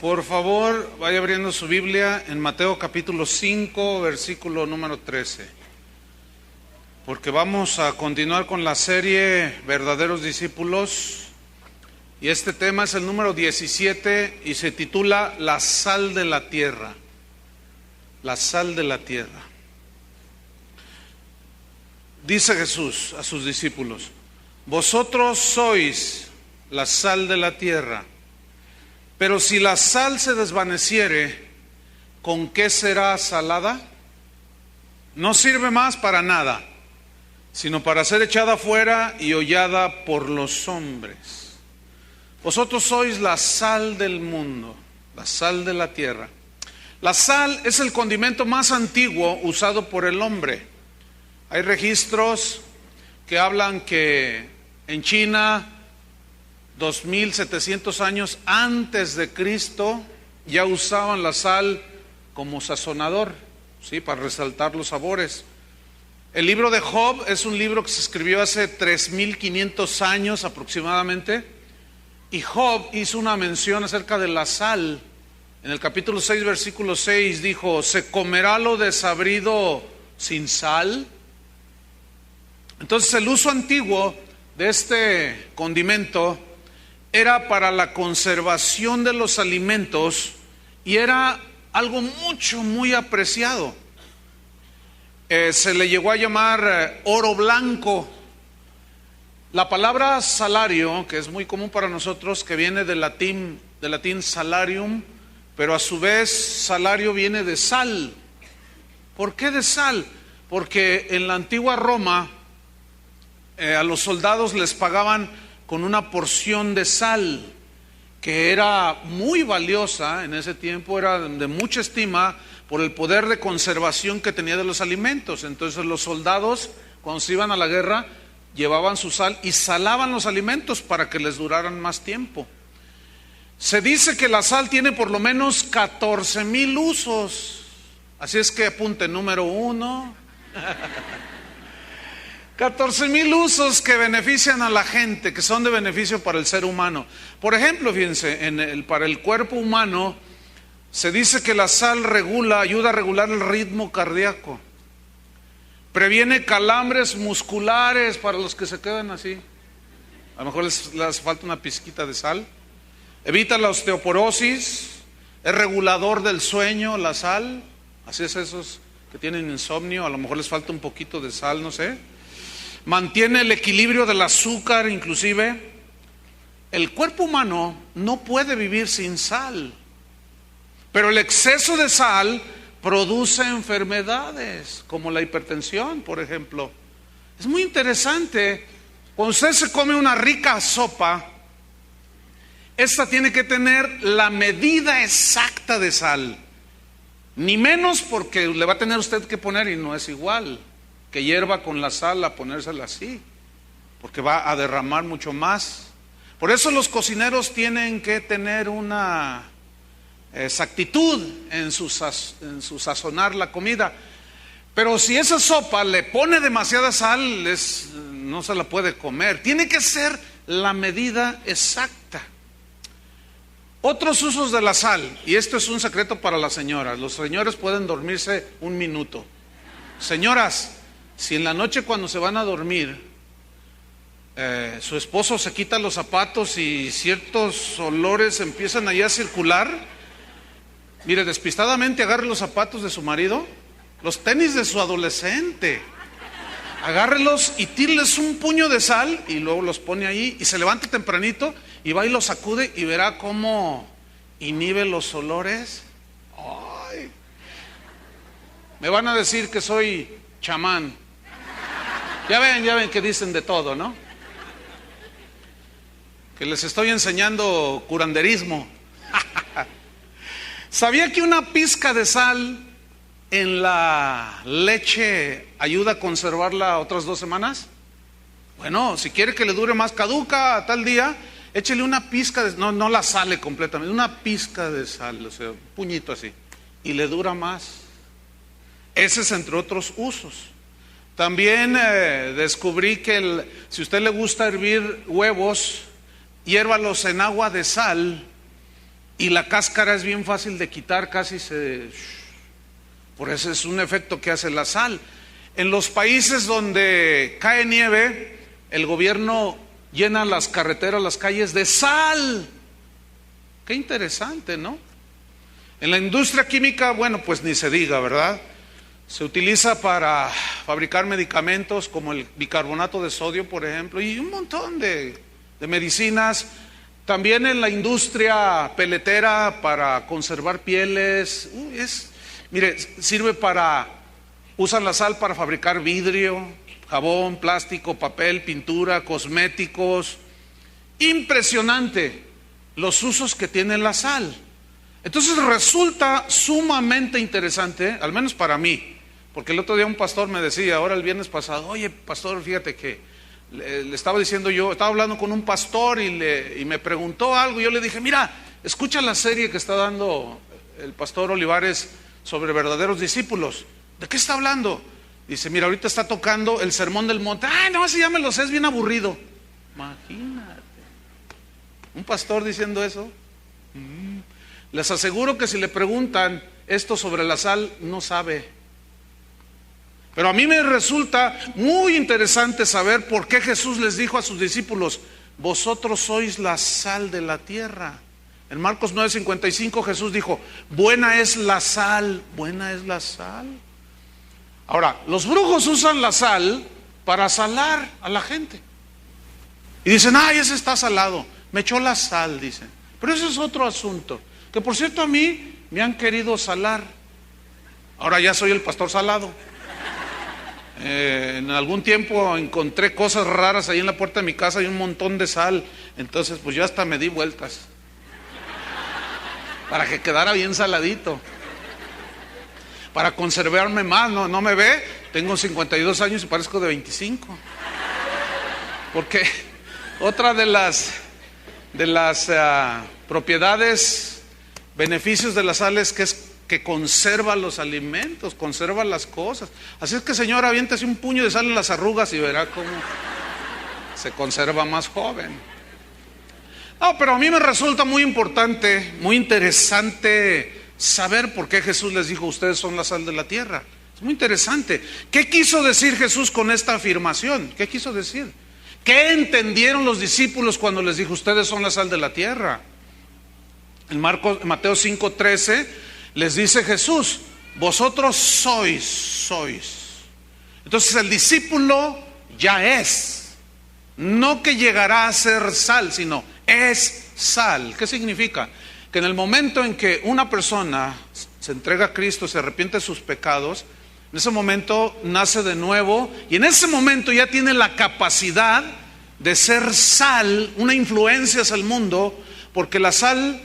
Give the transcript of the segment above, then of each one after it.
Por favor, vaya abriendo su Biblia en Mateo capítulo 5, versículo número 13. Porque vamos a continuar con la serie Verdaderos Discípulos. Y este tema es el número 17 y se titula La sal de la tierra. La sal de la tierra. Dice Jesús a sus discípulos: vosotros sois la sal de la tierra. Pero si la sal se desvaneciere, ¿con qué será salada? No sirve más para nada, sino para ser echada fuera y hollada por los hombres. Vosotros sois la sal del mundo, la sal de la tierra. La sal es el condimento más antiguo usado por el hombre. Hay registros que hablan que en China, 2700 años antes de Cristo, ya usaban la sal como sazonador, ¿sí? Para resaltar los sabores. El libro de Job es un libro que se escribió hace 3500 años aproximadamente, y Job hizo una mención acerca de la sal. En el capítulo 6, versículo 6 dijo: ¿se comerá lo desabrido sin sal? Entonces el uso antiguo de este condimento era para la conservación de los alimentos y era algo muy apreciado. Se le llegó a llamar oro blanco. La palabra salario, que es muy común para nosotros, que viene del latín salarium, pero a su vez salario viene de sal. ¿Por qué de sal? Porque en la antigua Roma a los soldados les pagaban con una porción de sal, que era muy valiosa en ese tiempo, era de mucha estima por el poder de conservación que tenía de los alimentos. Entonces los soldados, cuando se iban a la guerra, llevaban su sal y salaban los alimentos para que les duraran más tiempo. Se dice que la sal tiene por lo menos 14,000 usos, así es que apunte número 1. 14,000 usos que benefician a la gente, que son de beneficio para el ser humano. Por ejemplo, fíjense, para el cuerpo humano se dice que la sal ayuda a regular el ritmo cardíaco, previene calambres musculares para los que se quedan así, a lo mejor les falta una pizquita de sal, evita la osteoporosis, es regulador del sueño, la sal, así es, esos que tienen insomnio, a lo mejor les falta un poquito de sal, no sé. Mantiene el equilibrio del azúcar, inclusive. El cuerpo humano no puede vivir sin sal, pero el exceso de sal produce enfermedades, como la hipertensión, por ejemplo. Es muy interesante, cuando usted se come una rica sopa, esta tiene que tener la medida exacta de sal, ni menos, porque le va a tener usted que poner, y no es igual que hierva con la sal a ponérsela así, porque va a derramar mucho más. Por eso los cocineros tienen que tener una exactitud en su sazonar la comida. Pero si esa sopa le pone demasiada sal, no se la puede comer. Tiene que ser la medida exacta. Otros usos de la sal, y esto es un secreto para las señoras. Los señores pueden dormirse un minuto. Señoras, si en la noche cuando se van a dormir, su esposo se quita los zapatos y ciertos olores empiezan allá a circular, mire, despistadamente agarre los zapatos de su marido, los tenis de su adolescente, agárrelos y tíreles un puño de sal y luego los pone ahí y se levanta tempranito y va y los sacude y verá cómo inhibe los olores. Ay, me van a decir que soy chamán. Ya ven que dicen de todo, ¿no? Que les estoy enseñando curanderismo. ¿Sabía que una pizca de sal en la leche ayuda a conservarla otras 2 semanas? Bueno, si quiere que le dure más, caduca a tal día, échele una pizca de, no la sale completamente, una pizca de sal, o sea, un puñito así, y le dura más. Ese es entre otros usos. También descubrí que si a usted le gusta hervir huevos, hiérvalos en agua de sal y la cáscara es bien fácil de quitar, por eso es un efecto que hace la sal. En los países donde cae nieve, el gobierno llena las carreteras, las calles de sal. Qué interesante, ¿no? En la industria química, bueno, pues ni se diga, ¿verdad? Se utiliza para fabricar medicamentos como el bicarbonato de sodio, por ejemplo, y un montón de medicinas. También en la industria peletera para conservar pieles. Mire, usan la sal para fabricar vidrio, jabón, plástico, papel, pintura, cosméticos. Impresionante los usos que tiene la sal. Entonces resulta sumamente interesante, al menos para mí, porque el otro día un pastor me decía, ahora el viernes pasado, oye pastor, fíjate que le estaba diciendo yo, estaba hablando con un pastor y me preguntó algo, y yo le dije, mira, escucha la serie que está dando el pastor Olivares sobre verdaderos discípulos. ¿De qué está hablando? Dice, mira, ahorita está tocando el Sermón del Monte. Ay, no, si ya me lo sé, es bien aburrido. Imagínate, un pastor diciendo eso. Les aseguro que si le preguntan esto sobre la sal, no sabe. Pero a mí me resulta muy interesante saber por qué Jesús les dijo a sus discípulos, vosotros sois la sal de la tierra. En Marcos 9:55 Jesús dijo, buena es la sal, buena es la sal. Ahora, los brujos usan la sal para salar a la gente. Y dicen, ay, ese está salado, me echó la sal, dicen. Pero eso es otro asunto, que por cierto a mí me han querido salar. Ahora ya soy el pastor salado. En algún tiempo encontré cosas raras ahí en la puerta de mi casa y un montón de sal. Entonces pues yo hasta me di vueltas para que quedara bien saladito, para conservarme más. No me ve, tengo 52 años y parezco de 25. Porque otra de las propiedades, beneficios de la sal es que conserva los alimentos, conserva las cosas. Así es que, señora, aviéntese un puño de sal en las arrugas y verá cómo se conserva más joven. No, pero a mí me resulta muy importante, muy interesante saber por qué Jesús les dijo, ustedes son la sal de la tierra. Es muy interesante. ¿Qué quiso decir Jesús con esta afirmación? ¿Qué quiso decir? ¿Qué entendieron los discípulos cuando les dijo, ustedes son la sal de la tierra? En Mateo 5:13 les dice Jesús, vosotros sois. Entonces el discípulo ya es, no que llegará a ser sal, sino es sal. ¿Qué significa? Que en el momento en que una persona se entrega a Cristo, se arrepiente de sus pecados, en ese momento nace de nuevo y en ese momento ya tiene la capacidad de ser sal, una influencia hacia el mundo, porque la sal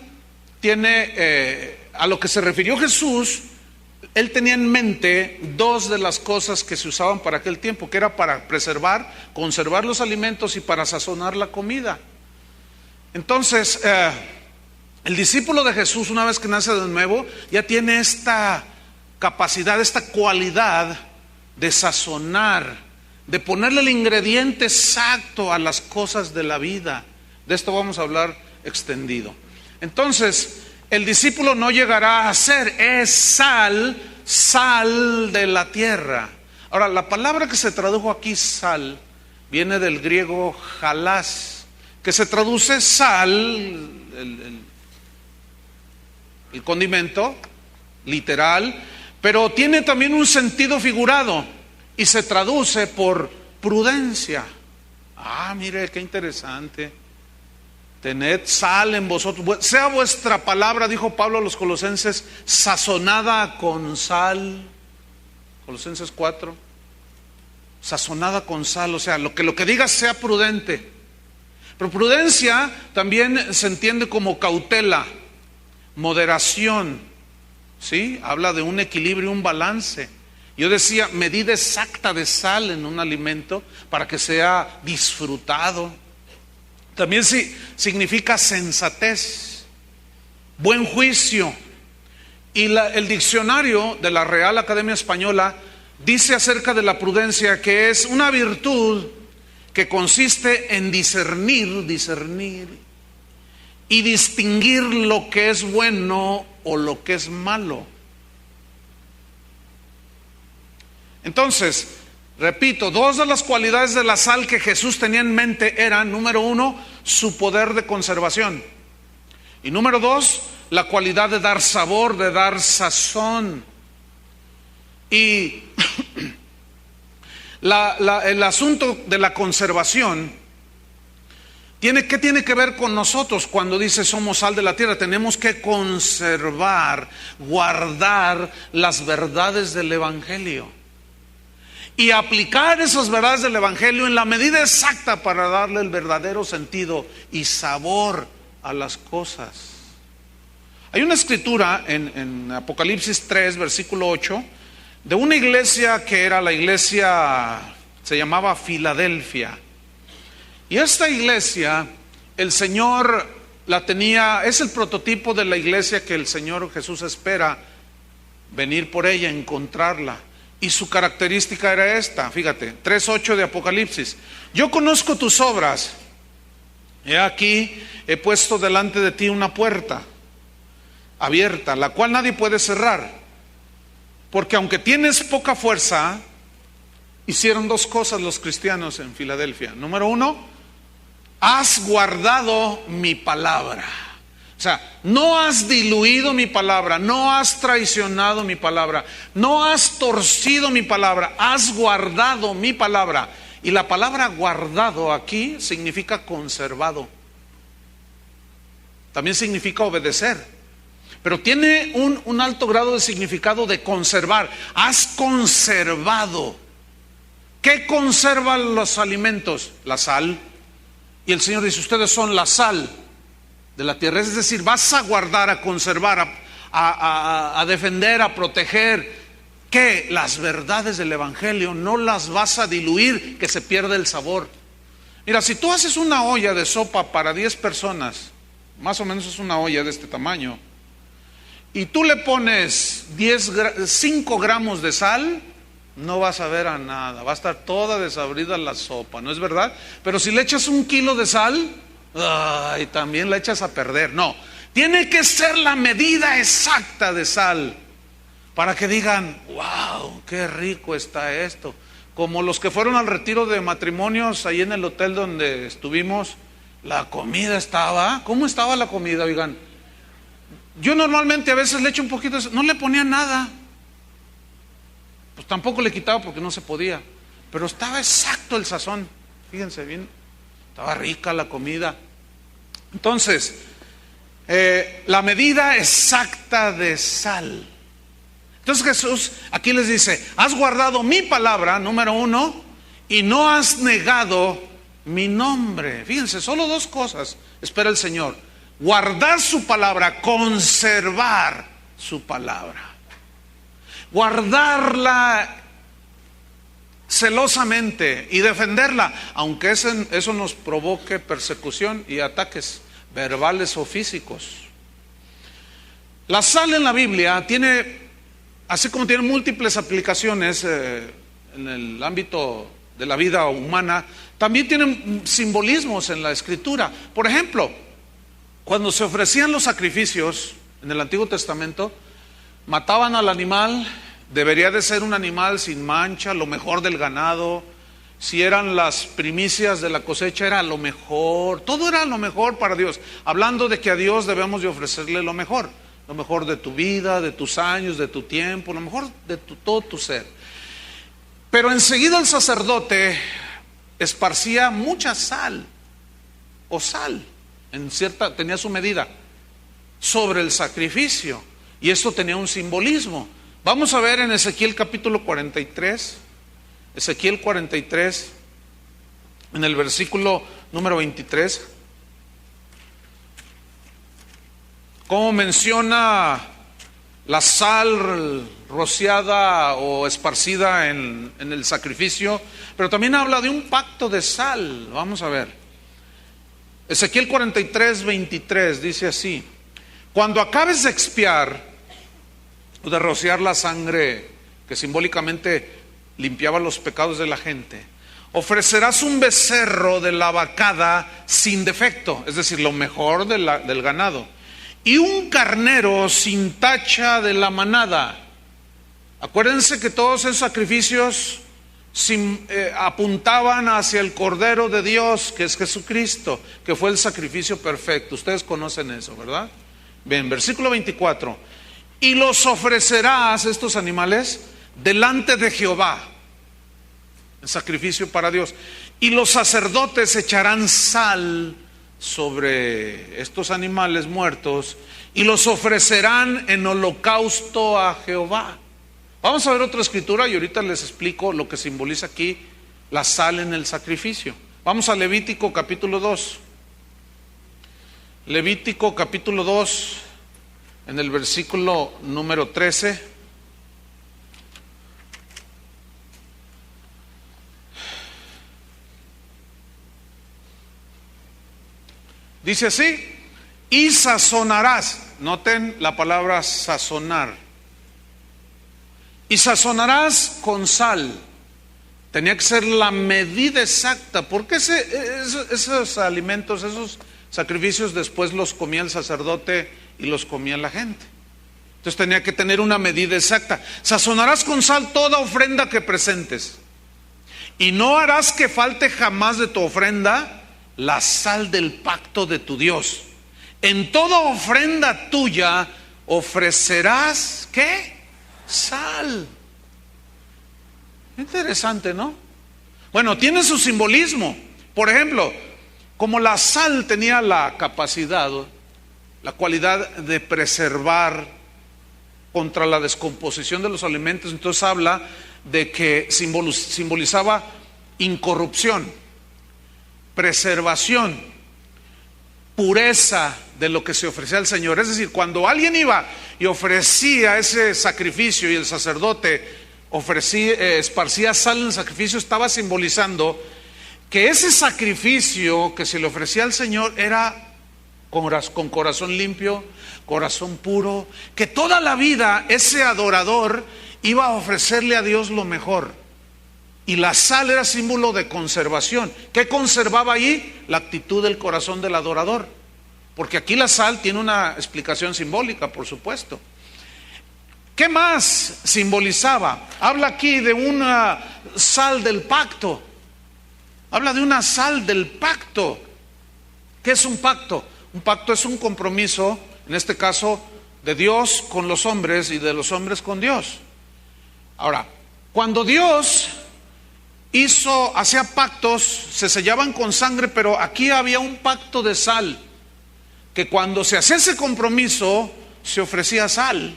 tiene, a lo que se refirió Jesús, él tenía en mente dos de las cosas que se usaban para aquel tiempo, que era para preservar, conservar los alimentos y para sazonar la comida. Entonces, el discípulo de Jesús, una vez que nace de nuevo, ya tiene esta capacidad, esta cualidad de sazonar, de ponerle el ingrediente exacto a las cosas de la vida. De esto vamos a hablar extendido. Entonces, el discípulo no llegará a ser, es sal de la tierra. Ahora, la palabra que se tradujo aquí, sal, viene del griego jalás, que se traduce sal, el condimento, literal, pero tiene también un sentido figurado y se traduce por prudencia. Ah, mire, qué interesante. Tened sal en vosotros, sea vuestra palabra, dijo Pablo a los colosenses, sazonada con sal. Colosenses 4, sazonada con sal, o sea, lo que digas sea prudente. Pero prudencia también se entiende como cautela, moderación, ¿sí? Habla de un equilibrio, un balance. Yo decía, medida exacta de sal en un alimento para que sea disfrutado. También sí significa sensatez, buen juicio. Y el diccionario de la Real Academia Española dice acerca de la prudencia que es una virtud que consiste en discernir y distinguir lo que es bueno o lo que es malo. Entonces, repito, dos de las cualidades de la sal que Jesús tenía en mente eran, número uno, su poder de conservación. Y número dos, la cualidad de dar sabor, de dar sazón. Y el asunto de la conservación, ¿qué tiene que ver con nosotros cuando dice somos sal de la tierra? Tenemos que conservar, guardar las verdades del Evangelio. Y aplicar esas verdades del Evangelio en la medida exacta para darle el verdadero sentido y sabor a las cosas. Hay una escritura en Apocalipsis 3, versículo 8, de una iglesia que era la iglesia, se llamaba Filadelfia. Y esta iglesia, el Señor la tenía, es el prototipo de la iglesia que el Señor Jesús espera venir por ella, encontrarla. Y su característica era esta, fíjate, 3:8 de Apocalipsis. Yo conozco tus obras. He aquí, he puesto delante de ti una puerta abierta, la cual nadie puede cerrar. Porque aunque tienes poca fuerza, hicieron dos cosas los cristianos en Filadelfia. Número uno, has guardado mi palabra. O sea, no has diluido mi palabra, no has traicionado mi palabra, no has torcido mi palabra, has guardado mi palabra. Y la palabra guardado aquí significa conservado. También significa obedecer. Pero tiene un alto grado de significado de conservar. Has conservado. ¿Qué conserva los alimentos? La sal. Y el Señor dice, ustedes son la sal de la tierra. Es decir, vas a guardar, a conservar, a defender, a proteger. ¿Qué? Las verdades del Evangelio. No las vas a diluir, que se pierde el sabor. Mira, si tú haces una olla de sopa para 10 personas, más o menos es una olla de este tamaño, y tú le pones 5 gramos de sal, no vas a ver a nada, va a estar toda desabrida la sopa, ¿no es verdad? Pero si le echas 1 kilo de sal, y también la echas a perder. No, tiene que ser la medida exacta de sal para que digan, wow, qué rico está esto. Como los que fueron al retiro de matrimonios ahí en el hotel donde estuvimos, la comida estaba, ¿cómo estaba la comida? Oigan, yo normalmente a veces le echo un poquito de, no le ponía nada, pues tampoco le quitaba porque no se podía, pero estaba exacto el sazón. Fíjense bien, estaba rica la comida. Entonces, la medida exacta de sal. Entonces Jesús aquí les dice, has guardado mi palabra, número uno, y no has negado mi nombre. Fíjense, solo 2 cosas espera el Señor: guardar su palabra, conservar su palabra, guardarla celosamente y defenderla, aunque eso nos provoque persecución y ataques verbales o físicos. La sal en la Biblia tiene, así como tiene múltiples aplicaciones en el ámbito de la vida humana, también tiene simbolismos en la Escritura. Por ejemplo, cuando se ofrecían los sacrificios en el Antiguo Testamento, mataban al animal. Debería de ser un animal sin mancha, lo mejor del ganado. Si eran las primicias de la cosecha, era lo mejor. Todo era lo mejor para Dios. Hablando de que a Dios debemos de ofrecerle lo mejor de tu vida, de tus años, de tu tiempo, lo mejor de todo tu ser. Pero enseguida el sacerdote esparcía mucha sal, o sal, tenía su medida, sobre el sacrificio. Y esto tenía un simbolismo. Vamos a ver en Ezequiel capítulo 43, Ezequiel 43, en el versículo número 23, cómo menciona la sal rociada o esparcida en el sacrificio, pero también habla de un pacto de sal. Vamos a ver. Ezequiel 43, 23 dice así: cuando acabes de expiar o de rociar la sangre que simbólicamente limpiaba los pecados de la gente, Ofrecerás un becerro de la vacada sin defecto, es decir, lo mejor del ganado, y un carnero sin tacha de la manada. Acuérdense que todos esos sacrificios apuntaban hacia el Cordero de Dios, que es Jesucristo, que fue el sacrificio perfecto. Ustedes conocen eso, ¿verdad? Bien, versículo 24. Y los ofrecerás, estos animales, delante de Jehová, el sacrificio para Dios. Y los sacerdotes echarán sal sobre estos animales muertos y los ofrecerán en holocausto a Jehová. Vamos a ver otra escritura y ahorita les explico lo que simboliza aquí la sal en el sacrificio. Vamos a Levítico capítulo 2. Levítico capítulo 2, en el versículo número 13. Dice así: y sazonarás, noten la palabra sazonar, y sazonarás con sal. Tenía que ser la medida exacta, porque esos alimentos, esos sacrificios después los comía el sacerdote y los comía la gente. Entonces tenía que tener una medida exacta. Sazonarás con sal toda ofrenda que presentes, y no harás que falte jamás de tu ofrenda la sal del pacto de tu Dios. En toda ofrenda tuya ofrecerás, ¿qué? Sal. Interesante, ¿no? Bueno, tiene su simbolismo. Por ejemplo, como la sal tenía la capacidad, la cualidad de preservar contra la descomposición de los alimentos, entonces habla de que simbolizaba incorrupción, preservación, pureza de lo que se ofrecía al Señor. Es decir, cuando alguien iba y ofrecía ese sacrificio y el sacerdote esparcía sal en el sacrificio, estaba simbolizando que ese sacrificio que se le ofrecía al Señor era con corazón limpio, corazón puro, que toda la vida ese adorador iba a ofrecerle a Dios lo mejor. Y la sal era símbolo de conservación. ¿Qué conservaba ahí? La actitud del corazón del adorador. Porque aquí la sal tiene una explicación simbólica, por supuesto. ¿Qué más simbolizaba? Habla aquí de una sal del pacto. Habla de una sal del pacto. ¿Qué es un pacto? Un pacto es un compromiso, en este caso, de Dios con los hombres y de los hombres con Dios. Ahora, cuando Dios hacía pactos, se sellaban con sangre, pero aquí había un pacto de sal, que cuando se hacía ese compromiso, se ofrecía sal,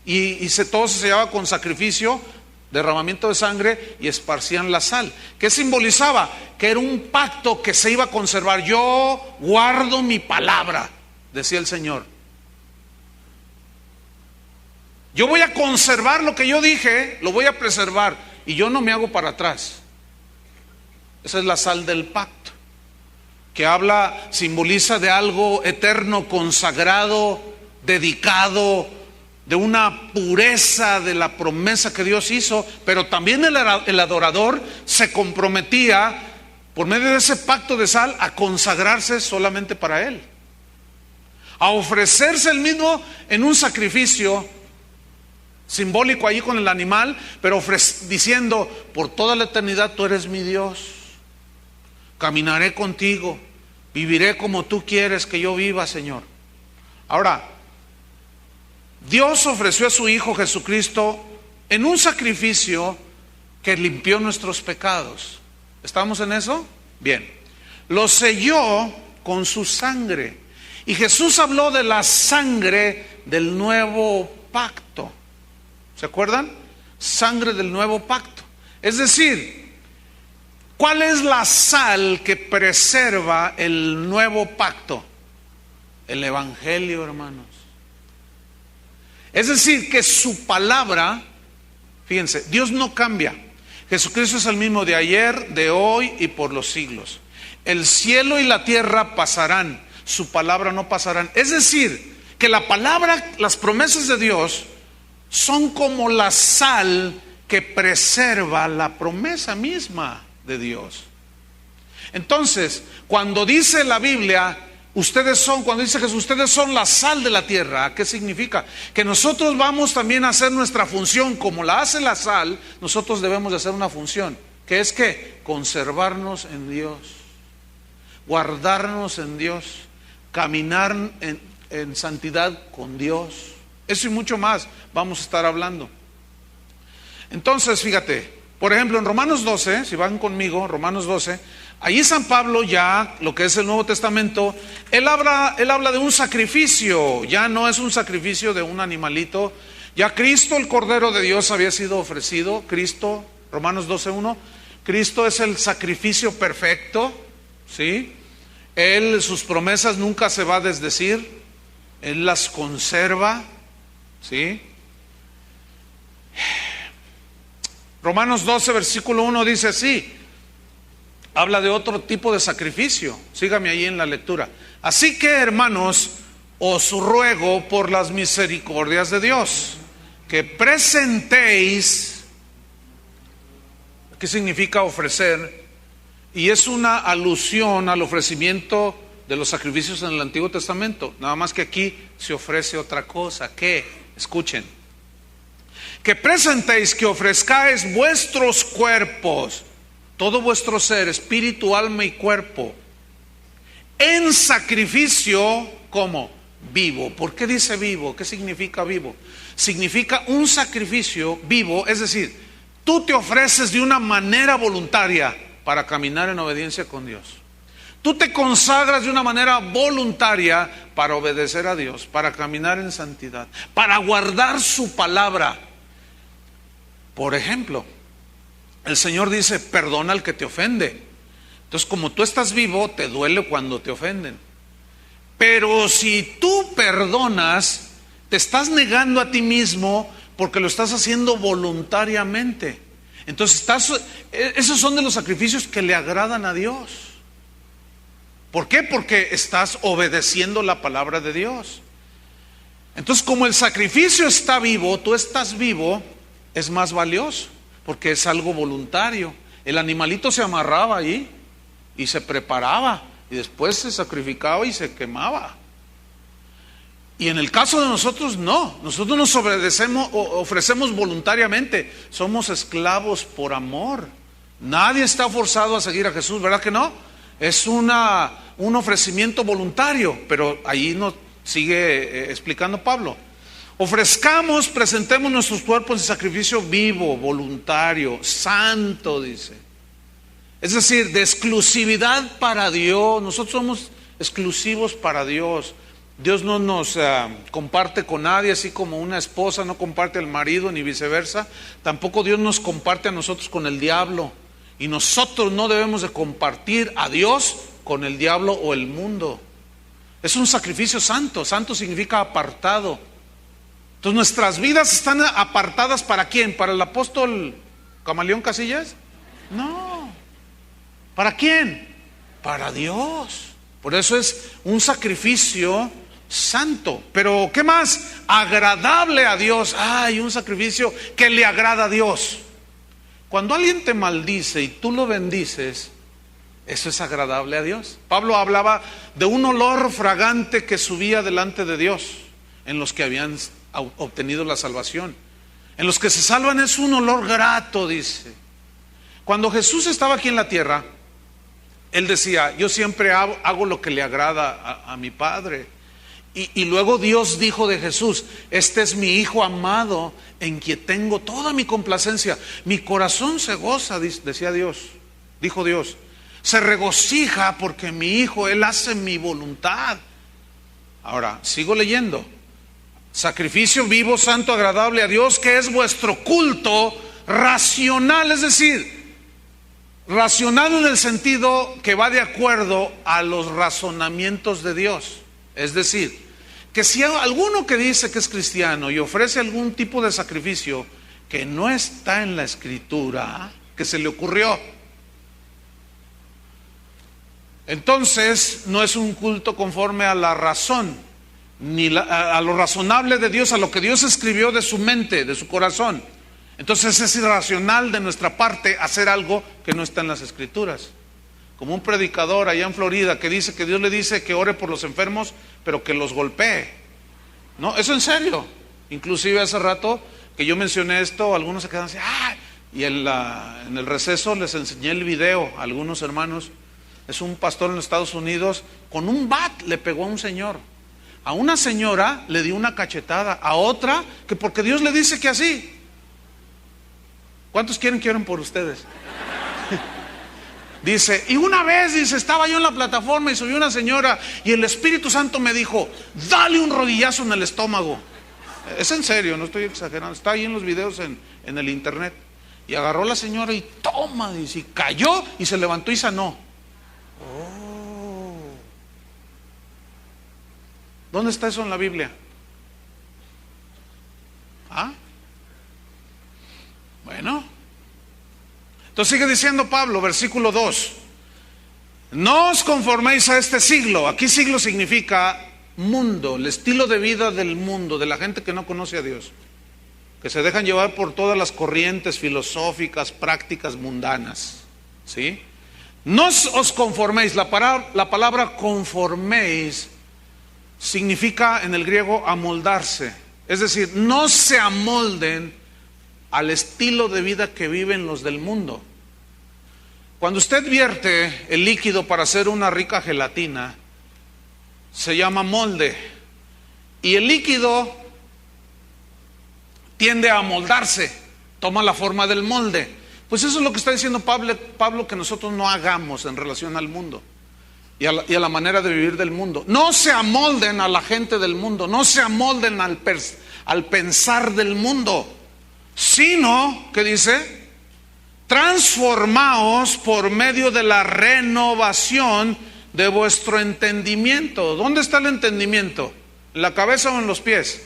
y todo se sellaba con sacrificio, derramamiento de sangre, y esparcían la sal. ¿Qué simbolizaba? Que era un pacto que se iba a conservar. Yo guardo mi palabra, decía el Señor. Yo voy a conservar lo que yo dije, lo voy a preservar, y yo no me hago para atrás. Esa es la sal del pacto, que simboliza de algo eterno, consagrado, dedicado, de una pureza de la promesa que Dios hizo. Pero también el adorador se comprometía, por medio de ese pacto de sal, a consagrarse solamente para Él, a ofrecerse Él mismo en un sacrificio simbólico allí con el animal, pero diciendo: por toda la eternidad tú eres mi Dios, caminaré contigo, viviré como tú quieres que yo viva, Señor. Ahora, Dios ofreció a su Hijo Jesucristo en un sacrificio que limpió nuestros pecados. ¿Estamos en eso? Bien. Lo selló con su sangre. Y Jesús habló de la sangre del nuevo pacto. ¿Se acuerdan? Sangre del nuevo pacto. Es decir, ¿cuál es la sal que preserva el nuevo pacto? El Evangelio, hermanos. Es decir, que su palabra, fíjense, Dios no cambia. Jesucristo es el mismo de ayer, de hoy y por los siglos. El cielo y la tierra pasarán, su palabra no pasarán. Es decir, que la palabra, las promesas de Dios son como la sal que preserva la promesa misma de Dios. Entonces, cuando dice la Biblia, cuando dice Jesús, ustedes son la sal de la tierra, ¿qué significa? Que nosotros vamos también a hacer nuestra función, como la hace la sal, nosotros debemos de hacer una función, que es que conservarnos en Dios, guardarnos en Dios, caminar en santidad con Dios. Eso y mucho más vamos a estar hablando. Entonces, fíjate, por ejemplo, en Romanos 12, si van conmigo, Romanos 12, allí San Pablo ya, lo que es el Nuevo Testamento, él habla de un sacrificio, ya no es un sacrificio de un animalito, ya Cristo, el Cordero de Dios, había sido ofrecido, Cristo, Romanos 12:1, Cristo es el sacrificio perfecto, ¿sí? Él, sus promesas nunca se va a desdecir, Él las conserva, ¿sí? Romanos 12, versículo 1 dice así, habla de otro tipo de sacrificio. Sígame ahí en la lectura. Así que, hermanos, os ruego por las misericordias de Dios, que presentéis, ¿qué significa ofrecer? Y es una alusión al ofrecimiento de los sacrificios en el Antiguo Testamento. Nada más que aquí se ofrece otra cosa. ¿Qué? Escuchen. Que presentéis, que ofrezcáis vuestros cuerpos, todo vuestro ser, espíritu, alma y cuerpo, en sacrificio, ¿cómo? Vivo. ¿Por qué dice vivo? ¿Qué significa vivo? Significa un sacrificio vivo, es decir, tú te ofreces de una manera voluntaria para caminar en obediencia con Dios. Tú te consagras de una manera voluntaria para obedecer a Dios, para caminar en santidad, para guardar su palabra. Por ejemplo, el Señor dice, perdona al que te ofende. Entonces, como tú estás vivo, te duele cuando te ofenden. Pero si tú perdonas, te estás negando a ti mismo porque lo estás haciendo voluntariamente. Entonces, esos son de los sacrificios que le agradan a Dios. ¿Por qué? Porque estás obedeciendo la palabra de Dios. Entonces, como el sacrificio está vivo, tú estás vivo, es más valioso, porque es algo voluntario. El animalito se amarraba ahí y se preparaba y después se sacrificaba y se quemaba. Y en el caso de nosotros no, nosotros nos ofrecemos voluntariamente, somos esclavos por amor. Nadie está forzado a seguir a Jesús, ¿verdad que no? Es un ofrecimiento voluntario, pero ahí nos sigue explicando Pablo. Presentemos nuestros cuerpos en sacrificio vivo, voluntario, santo, dice. Es decir, de exclusividad para Dios. Nosotros somos exclusivos para Dios. Dios no nos comparte con nadie, así como una esposa no comparte al marido, ni viceversa. Tampoco Dios nos comparte a nosotros con el diablo. Y nosotros no debemos de compartir a Dios con el diablo o el mundo. Es un sacrificio santo. Santo significa apartado. Entonces, ¿nuestras vidas están apartadas para quién? ¿Para el apóstol Camaleón Casillas? No. ¿Para quién? Para Dios. Por eso es un sacrificio santo. Pero ¿qué más? Agradable a Dios. Hay un sacrificio que le agrada a Dios. Cuando alguien te maldice y tú lo bendices, eso es agradable a Dios. Pablo hablaba de un olor fragante que subía delante de Dios en los que habían obtenido la salvación. En los que se salvan es un olor grato, dice. Cuando Jesús estaba aquí en la tierra, Él decía, yo siempre hago lo que le agrada a mi Padre. Y luego Dios dijo de Jesús, este es mi Hijo amado, en quien tengo toda mi complacencia. Mi corazón se goza, decía Dios, dijo Dios. Se regocija porque mi Hijo, Él hace mi voluntad. Ahora, sigo leyendo. Sacrificio vivo, santo, agradable a Dios, que es vuestro culto racional, es decir, racional en el sentido que va de acuerdo a los razonamientos de Dios. Es decir, que si hay alguno que dice que es cristiano y ofrece algún tipo de sacrificio que no está en la Escritura, que se le ocurrió, entonces no es un culto conforme a la razón, ni a lo razonable de Dios, a lo que Dios escribió de su mente, de su corazón. Entonces es irracional de nuestra parte hacer algo que no está en las Escrituras. Como un predicador allá en Florida que dice que Dios le dice que ore por los enfermos, pero que los golpee. No, eso en serio. Inclusive hace rato que yo mencioné esto, algunos se quedan así, ¡ah! Y en el receso les enseñé el video a algunos hermanos. Es un pastor en los Estados Unidos, con un bat le pegó a un señor. A una señora le dio una cachetada, a otra que porque Dios le dice que así. ¿Cuántos quieren que oren por ustedes? Dice, y una vez, dice, estaba yo en la plataforma y subió una señora y el Espíritu Santo me dijo, dale un rodillazo en el estómago. Es en serio, no estoy exagerando, está ahí en los videos en el internet. Y agarró a la señora y toma, dice, y cayó y se levantó y sanó. Oh. ¿Dónde está eso en la Biblia? ¿Ah? Bueno. Entonces sigue diciendo Pablo, versículo 2. No os conforméis a este siglo. Aquí siglo significa mundo, el estilo de vida del mundo, de la gente que no conoce a Dios, que se dejan llevar por todas las corrientes filosóficas, prácticas mundanas, ¿sí? No os conforméis. La palabra conforméis significa en el griego amoldarse. Es decir, no se amolden al estilo de vida que viven los del mundo. Cuando usted vierte el líquido para hacer una rica gelatina, se llama molde. Y el líquido tiende a amoldarse, toma la forma del molde. Pues eso es lo que está diciendo Pablo que nosotros no hagamos en relación al mundo y a la manera de vivir del mundo. No se amolden a la gente del mundo, no se amolden al pensar del mundo, sino, ¿qué dice? Transformaos por medio de la renovación de vuestro entendimiento. ¿Dónde está el entendimiento? ¿En la cabeza o en los pies?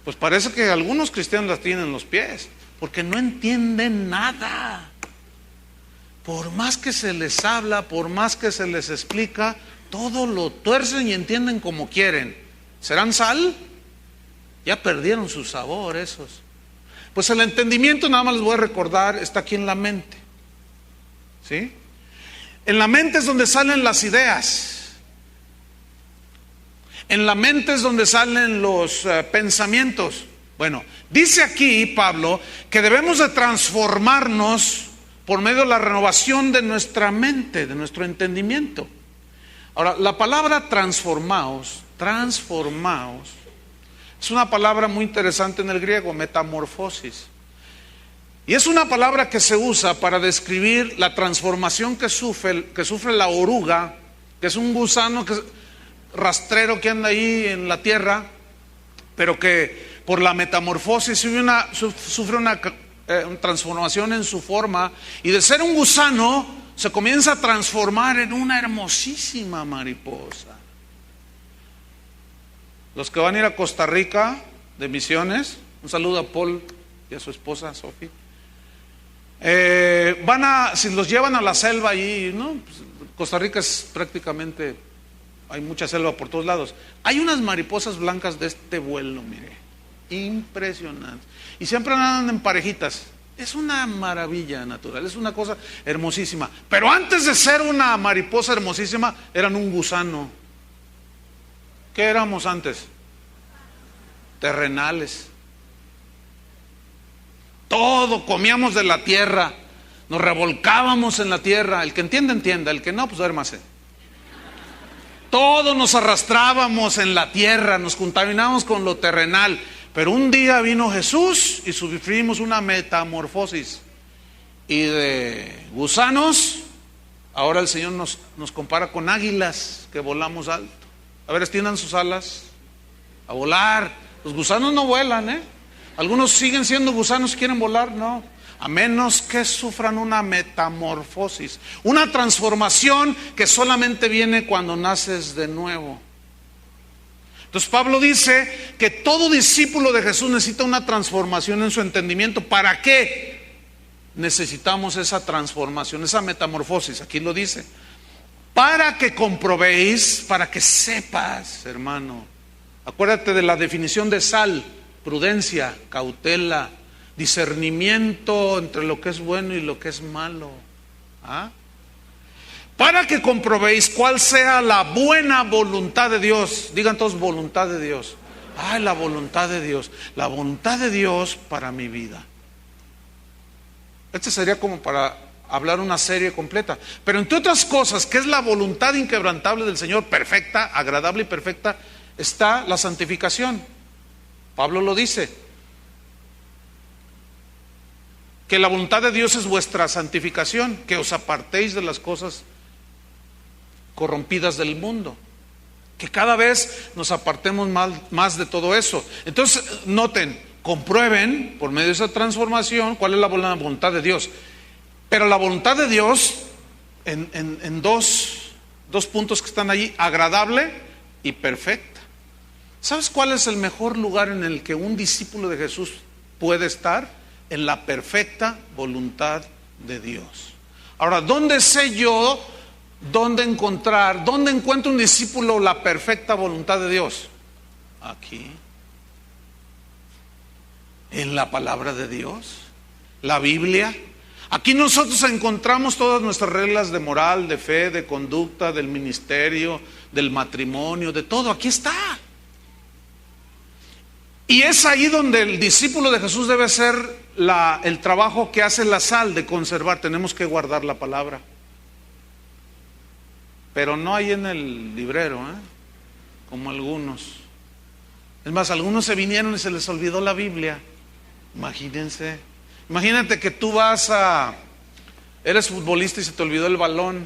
Pues parece que algunos cristianos las tienen en los pies, porque no entienden nada. Por más que se les habla, por más que se les explica, todo lo tuercen y entienden como quieren. ¿Serán sal? Ya perdieron su sabor esos. Pues el entendimiento, nada más les voy a recordar, está aquí en la mente. ¿Sí? En la mente es donde salen las ideas. En la mente es donde salen los pensamientos. Bueno, dice aquí Pablo que debemos de transformarnos por medio de la renovación de nuestra mente, de nuestro entendimiento. Ahora, la palabra transformaos, es una palabra muy interesante en el griego, metamorfosis. Y es una palabra que se usa para describir la transformación que sufre la oruga, que es un gusano rastrero que anda ahí en la tierra, pero que por la metamorfosis sufre una transformación en su forma, y de ser un gusano se comienza a transformar en una hermosísima mariposa. Los que van a ir a Costa Rica de misiones, un saludo a Paul y a su esposa Sophie. Si los llevan a la selva allí, ¿no? Pues Costa Rica es prácticamente, hay mucha selva por todos lados. Hay unas mariposas blancas de este vuelo, mire, impresionantes. Y siempre andan en parejitas. Es una maravilla natural, es una cosa hermosísima. Pero antes de ser una mariposa hermosísima, eran un gusano. ¿Qué éramos antes? Terrenales. Todo comíamos de la tierra, nos revolcábamos en la tierra. El que entiende, entienda, el que no, pues duérmase. Todo nos arrastrábamos en la tierra, nos contaminábamos con lo terrenal. Pero un día vino Jesús y sufrimos una metamorfosis. Y de gusanos, ahora el Señor nos compara con águilas que volamos alto. A ver, extiendan sus alas a volar. Los gusanos no vuelan, ¿eh? Algunos siguen siendo gusanos y quieren volar, no. A menos que sufran una metamorfosis, una transformación que solamente viene cuando naces de nuevo. Entonces Pablo dice que todo discípulo de Jesús necesita una transformación en su entendimiento. ¿Para qué necesitamos esa transformación, esa metamorfosis? Aquí lo dice. Para que comprobéis, para que sepas, hermano. Acuérdate de la definición de sal: prudencia, cautela, discernimiento entre lo que es bueno y lo que es malo. ¿Ah? Para que comprobéis cuál sea la buena voluntad de Dios. Digan todos, voluntad de Dios. Ay, la voluntad de Dios. La voluntad de Dios para mi vida. Este sería como para hablar una serie completa. Pero entre otras cosas, ¿qué es la voluntad inquebrantable del Señor? Perfecta, agradable y perfecta. Está la santificación. Pablo lo dice. Que la voluntad de Dios es vuestra santificación. Que os apartéis de las cosas corrompidas del mundo. Que cada vez nos apartemos más de todo eso. Entonces, noten, comprueben por medio de esa transformación cuál es la voluntad de Dios. Pero la voluntad de Dios en dos puntos que están allí, agradable y perfecta. ¿Sabes cuál es el mejor lugar en el que un discípulo de Jesús puede estar? En la perfecta voluntad de Dios. Ahora, ¿dónde sé yo dónde encuentra un discípulo la perfecta voluntad de Dios? Aquí. En la palabra de Dios, la Biblia. Aquí nosotros encontramos todas nuestras reglas de moral, de fe, de conducta, del ministerio, del matrimonio, de todo. Aquí está. Y es ahí donde el discípulo de Jesús debe hacer el trabajo que hace la sal, de conservar. Tenemos que guardar la palabra. Pero no hay en el librero, como algunos. Es más, algunos se vinieron y se les olvidó la Biblia. Imagínense. Imagínate que tú eres futbolista y se te olvidó el balón.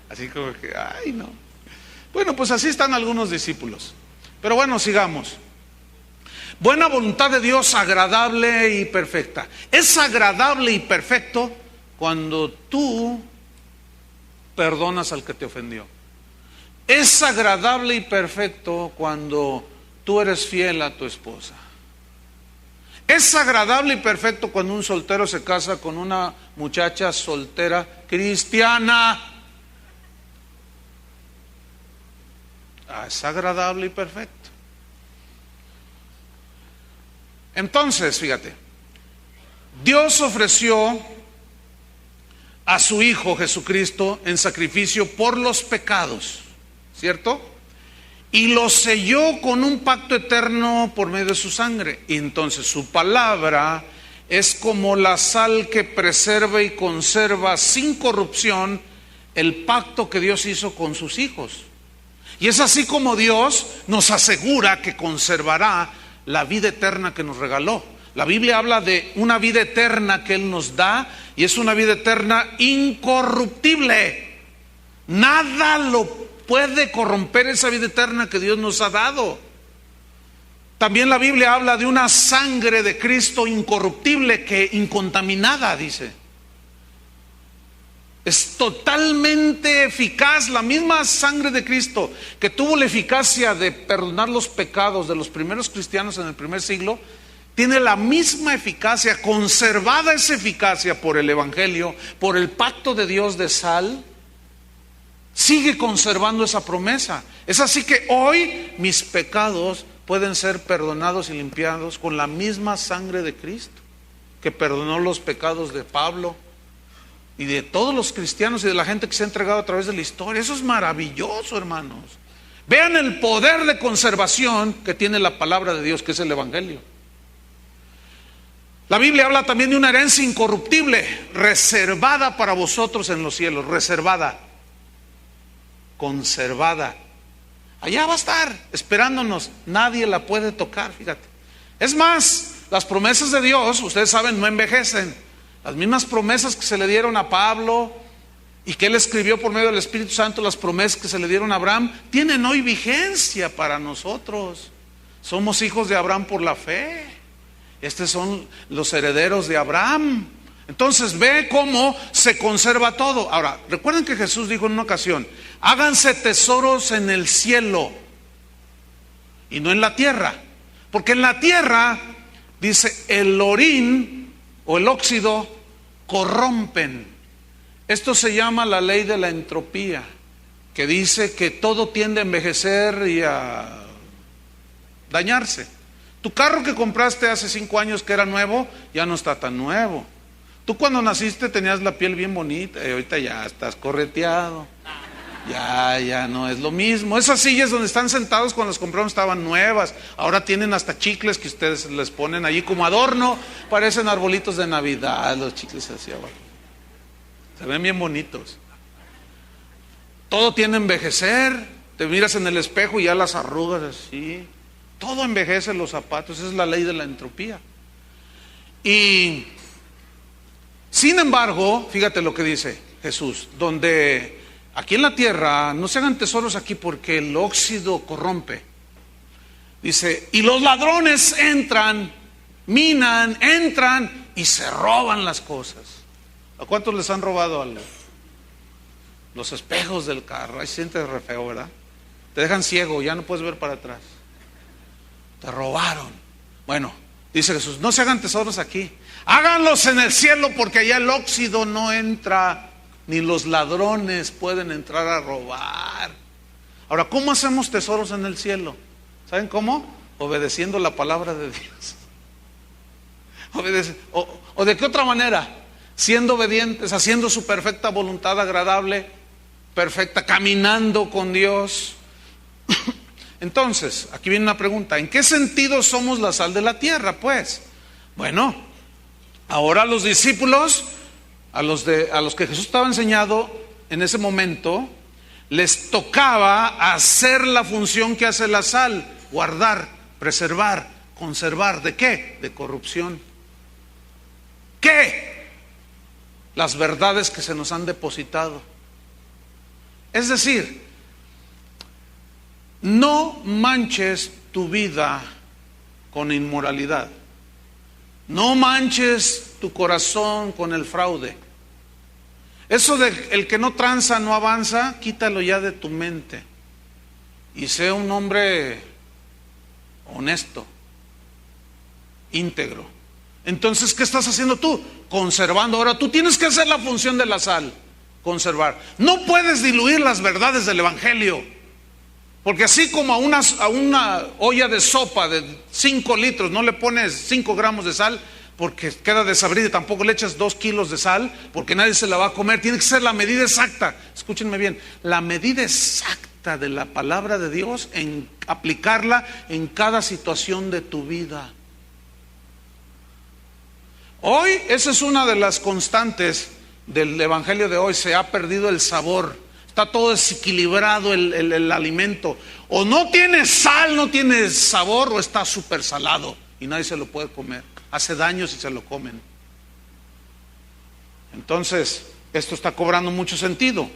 Así como que, ay no. Bueno, pues así están algunos discípulos. Pero bueno, sigamos. Buena voluntad de Dios, agradable y perfecta. Es agradable y perfecto cuando tú perdonas al que te ofendió. Es agradable y perfecto cuando tú eres fiel a tu esposa. Es agradable y perfecto cuando un soltero se casa con una muchacha soltera cristiana. Es agradable y perfecto. Entonces, fíjate, Dios ofreció a su Hijo Jesucristo en sacrificio por los pecados, ¿cierto? Y lo selló con un pacto eterno por medio de su sangre. Y entonces su palabra es como la sal que preserva y conserva sin corrupción el pacto que Dios hizo con sus hijos. Y es así como Dios nos asegura que conservará la vida eterna que nos regaló. La Biblia habla de una vida eterna que Él nos da, y es una vida eterna incorruptible. Nada lo puede corromper esa vida eterna que Dios nos ha dado. También la Biblia habla de una sangre de Cristo incorruptible, que incontaminada, dice. Es totalmente eficaz. La misma sangre de Cristo que tuvo la eficacia de perdonar los pecados de los primeros cristianos en el primer siglo, tiene la misma eficacia, conservada esa eficacia por el Evangelio, por el pacto de Dios de sal. Sigue conservando esa promesa. Es así que hoy mis pecados pueden ser perdonados y limpiados con la misma sangre de Cristo, que perdonó los pecados de Pablo y de todos los cristianos y de la gente que se ha entregado a través de la historia. Eso es maravilloso, hermanos. Vean el poder de conservación que tiene la palabra de Dios, que es el Evangelio. La Biblia habla también de una herencia incorruptible, reservada para vosotros en los cielos, reservada, conservada. Allá va a estar, esperándonos. Nadie la puede tocar, fíjate. Es más, las promesas de Dios, ustedes saben, no envejecen. Las mismas promesas que se le dieron a Pablo y que él escribió por medio del Espíritu Santo, las promesas que se le dieron a Abraham, tienen hoy vigencia para nosotros. Somos hijos de Abraham por la fe. Estos son los herederos de Abraham. Entonces ve cómo se conserva todo. Ahora, recuerden que Jesús dijo en una ocasión: háganse tesoros en el cielo y no en la tierra. Porque en la tierra, dice, el orín o el óxido corrompen. Esto se llama la ley de la entropía, que dice que todo tiende a envejecer y a dañarse. Tu carro que compraste hace 5 años que era nuevo, ya no está tan nuevo. Tú cuando naciste tenías la piel bien bonita y ahorita ya estás correteado. Ya no es lo mismo. Esas sillas donde están sentados cuando las compraron estaban nuevas. Ahora tienen hasta chicles que ustedes les ponen allí como adorno. Parecen arbolitos de Navidad los chicles hacia abajo. Se ven bien bonitos. Todo tiene envejecer. Te miras en el espejo y ya las arrugas así. Todo envejece, los zapatos. Esa es la ley de la entropía. Y sin embargo, fíjate lo que dice Jesús, donde aquí en la tierra no se hagan tesoros aquí porque el óxido corrompe. Dice, y los ladrones entran, minan, entran y se roban las cosas. ¿A cuántos les han robado algo? Los espejos del carro. Ahí se siente re feo, ¿verdad? Te dejan ciego, ya no puedes ver para atrás. Te robaron. Bueno, dice Jesús, no se hagan tesoros aquí. Háganlos en el cielo porque allá el óxido no entra, ni los ladrones pueden entrar a robar. Ahora, ¿cómo hacemos tesoros en el cielo? ¿Saben cómo? Obedeciendo la palabra de Dios. O de qué otra manera, siendo obedientes, haciendo su perfecta voluntad agradable, perfecta, caminando con Dios. Entonces, aquí viene una pregunta, ¿en qué sentido somos la sal de la tierra? Pues, bueno, ahora los discípulos, a los que Jesús estaba enseñando en ese momento, les tocaba hacer la función que hace la sal, guardar, preservar, conservar. ¿De qué? De corrupción. ¿Qué? Las verdades que se nos han depositado. Es decir, no manches tu vida con inmoralidad. No manches tu corazón con el fraude. Eso de el que no tranza no avanza, quítalo ya de tu mente. Y sea un hombre honesto, íntegro. Entonces, ¿qué estás haciendo tú? Conservando. Ahora, tú tienes que hacer la función de la sal, conservar. No puedes diluir las verdades del Evangelio. Porque así como a una olla de sopa de 5 litros no le pones 5 gramos de sal, porque queda desabrida, y tampoco le echas 2 kilos de sal, porque nadie se la va a comer. Tiene que ser la medida exacta. Escúchenme bien, la medida exacta de la palabra de Dios, en aplicarla en cada situación de tu vida. Hoy, esa es una de las constantes del evangelio de hoy. Se ha perdido el sabor. Está todo desequilibrado el alimento. O no tiene sal, no tiene sabor, o está súper salado y nadie se lo puede comer. Hace daño si se lo comen. Entonces, esto está cobrando mucho sentido.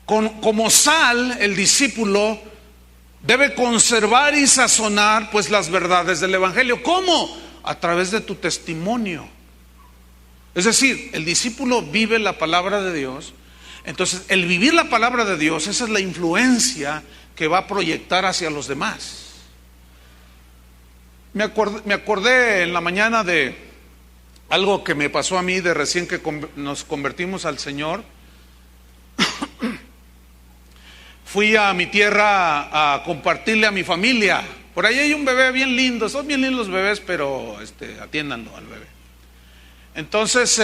Como sal, el discípulo debe conservar y sazonar pues las verdades del evangelio. ¿Cómo? A través de tu testimonio. Es decir, el discípulo vive la palabra de Dios. Entonces, el vivir la palabra de Dios, esa es la influencia que va a proyectar hacia los demás. Me acordé en la mañana de algo que me pasó a mí de recién que nos convertimos al Señor. Fui a mi tierra a compartirle a mi familia. Por ahí hay un bebé bien lindo, son bien lindos los bebés, pero atiéndanlo al bebé. Entonces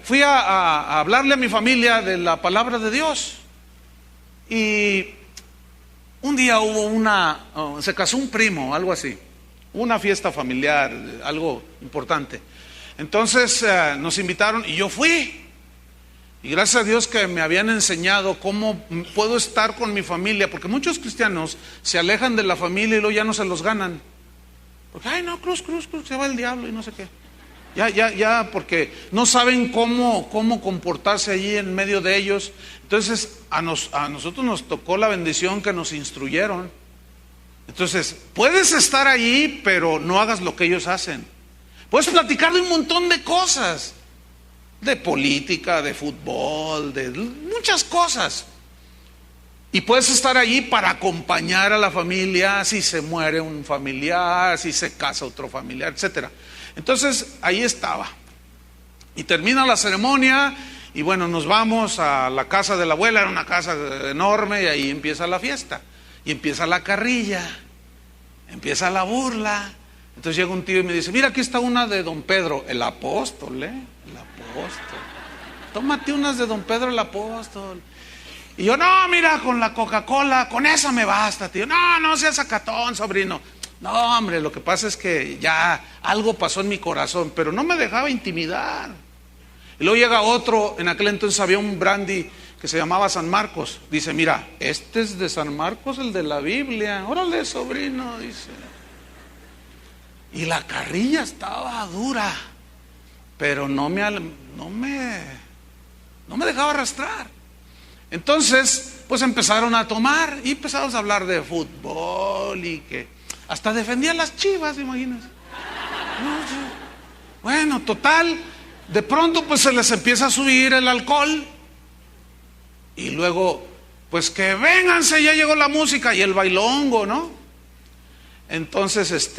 fui a hablarle a mi familia de la palabra de Dios. Y un día hubo se casó un primo, algo así, una fiesta familiar, algo importante. Entonces nos invitaron y yo fui. Y gracias a Dios que me habían enseñado cómo puedo estar con mi familia, porque muchos cristianos se alejan de la familia y luego ya no se los ganan. Porque, ay no, cruz, se va el diablo y no sé qué. Ya, porque no saben cómo comportarse allí en medio de ellos. Entonces, a nosotros nos tocó la bendición que nos instruyeron. Entonces, puedes estar allí, pero no hagas lo que ellos hacen. Puedes platicar de un montón de cosas, de política, de fútbol, de muchas cosas. Y puedes estar allí para acompañar a la familia, si se muere un familiar, si se casa otro familiar, etcétera. Entonces, ahí estaba. Y termina la ceremonia y bueno, nos vamos a la casa de la abuela, era una casa enorme y ahí empieza la fiesta. Y empieza la carrilla. Empieza la burla. Entonces llega un tío y me dice, mira, aquí está una de don Pedro, el apóstol, el apóstol. Tómate unas de don Pedro el apóstol. Y yo, no, mira, con la Coca-Cola, con esa me basta, tío. No, no seas sacatón, sobrino. No, hombre, lo que pasa es que ya algo pasó en mi corazón, pero no me dejaba intimidar. Y luego llega otro, en aquel entonces había un brandy que se llamaba San Marcos. Dice, mira, este es de San Marcos, el de la Biblia. Órale, sobrino, dice. Y la carrilla estaba dura, pero no me dejaba arrastrar. Entonces, pues empezaron a tomar y empezamos a hablar de fútbol y que hasta defendían las Chivas, imagínense. Bueno, total, de pronto pues se les empieza a subir el alcohol y luego, pues que vénganse, ya llegó la música y el bailongo, ¿no? Entonces,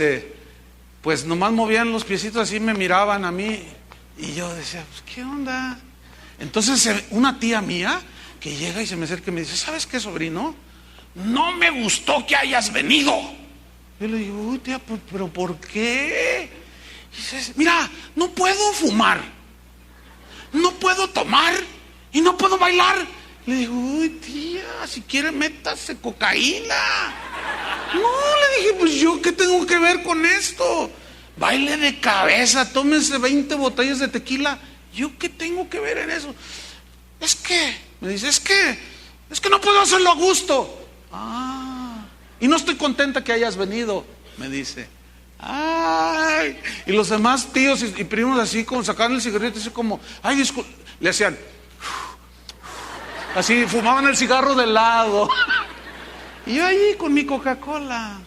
pues nomás movían los piecitos así, me miraban a mí y yo decía, pues ¿qué onda? Entonces una tía mía que llega y se me acerca y me dice, ¿sabes qué, sobrino? No me gustó que hayas venido. Yo le digo, uy, tía, ¿pero por qué? Y dice, mira, no puedo fumar, no puedo tomar y no puedo bailar. Le digo, uy, tía, si quiere métase cocaína. No, le dije, pues yo qué tengo que ver con esto. Baile de cabeza, tómese 20 botellas de tequila. ¿Yo qué tengo que ver en eso? Es que, me dice, es que no puedo hacerlo a gusto. Ah, y no estoy contenta que hayas venido, me dice. Ay, y los demás tíos y primos así como sacaban el cigarrito así como, ay, disculpe, le hacían así, fumaban el cigarro de lado. Y yo ahí con mi Coca-Cola.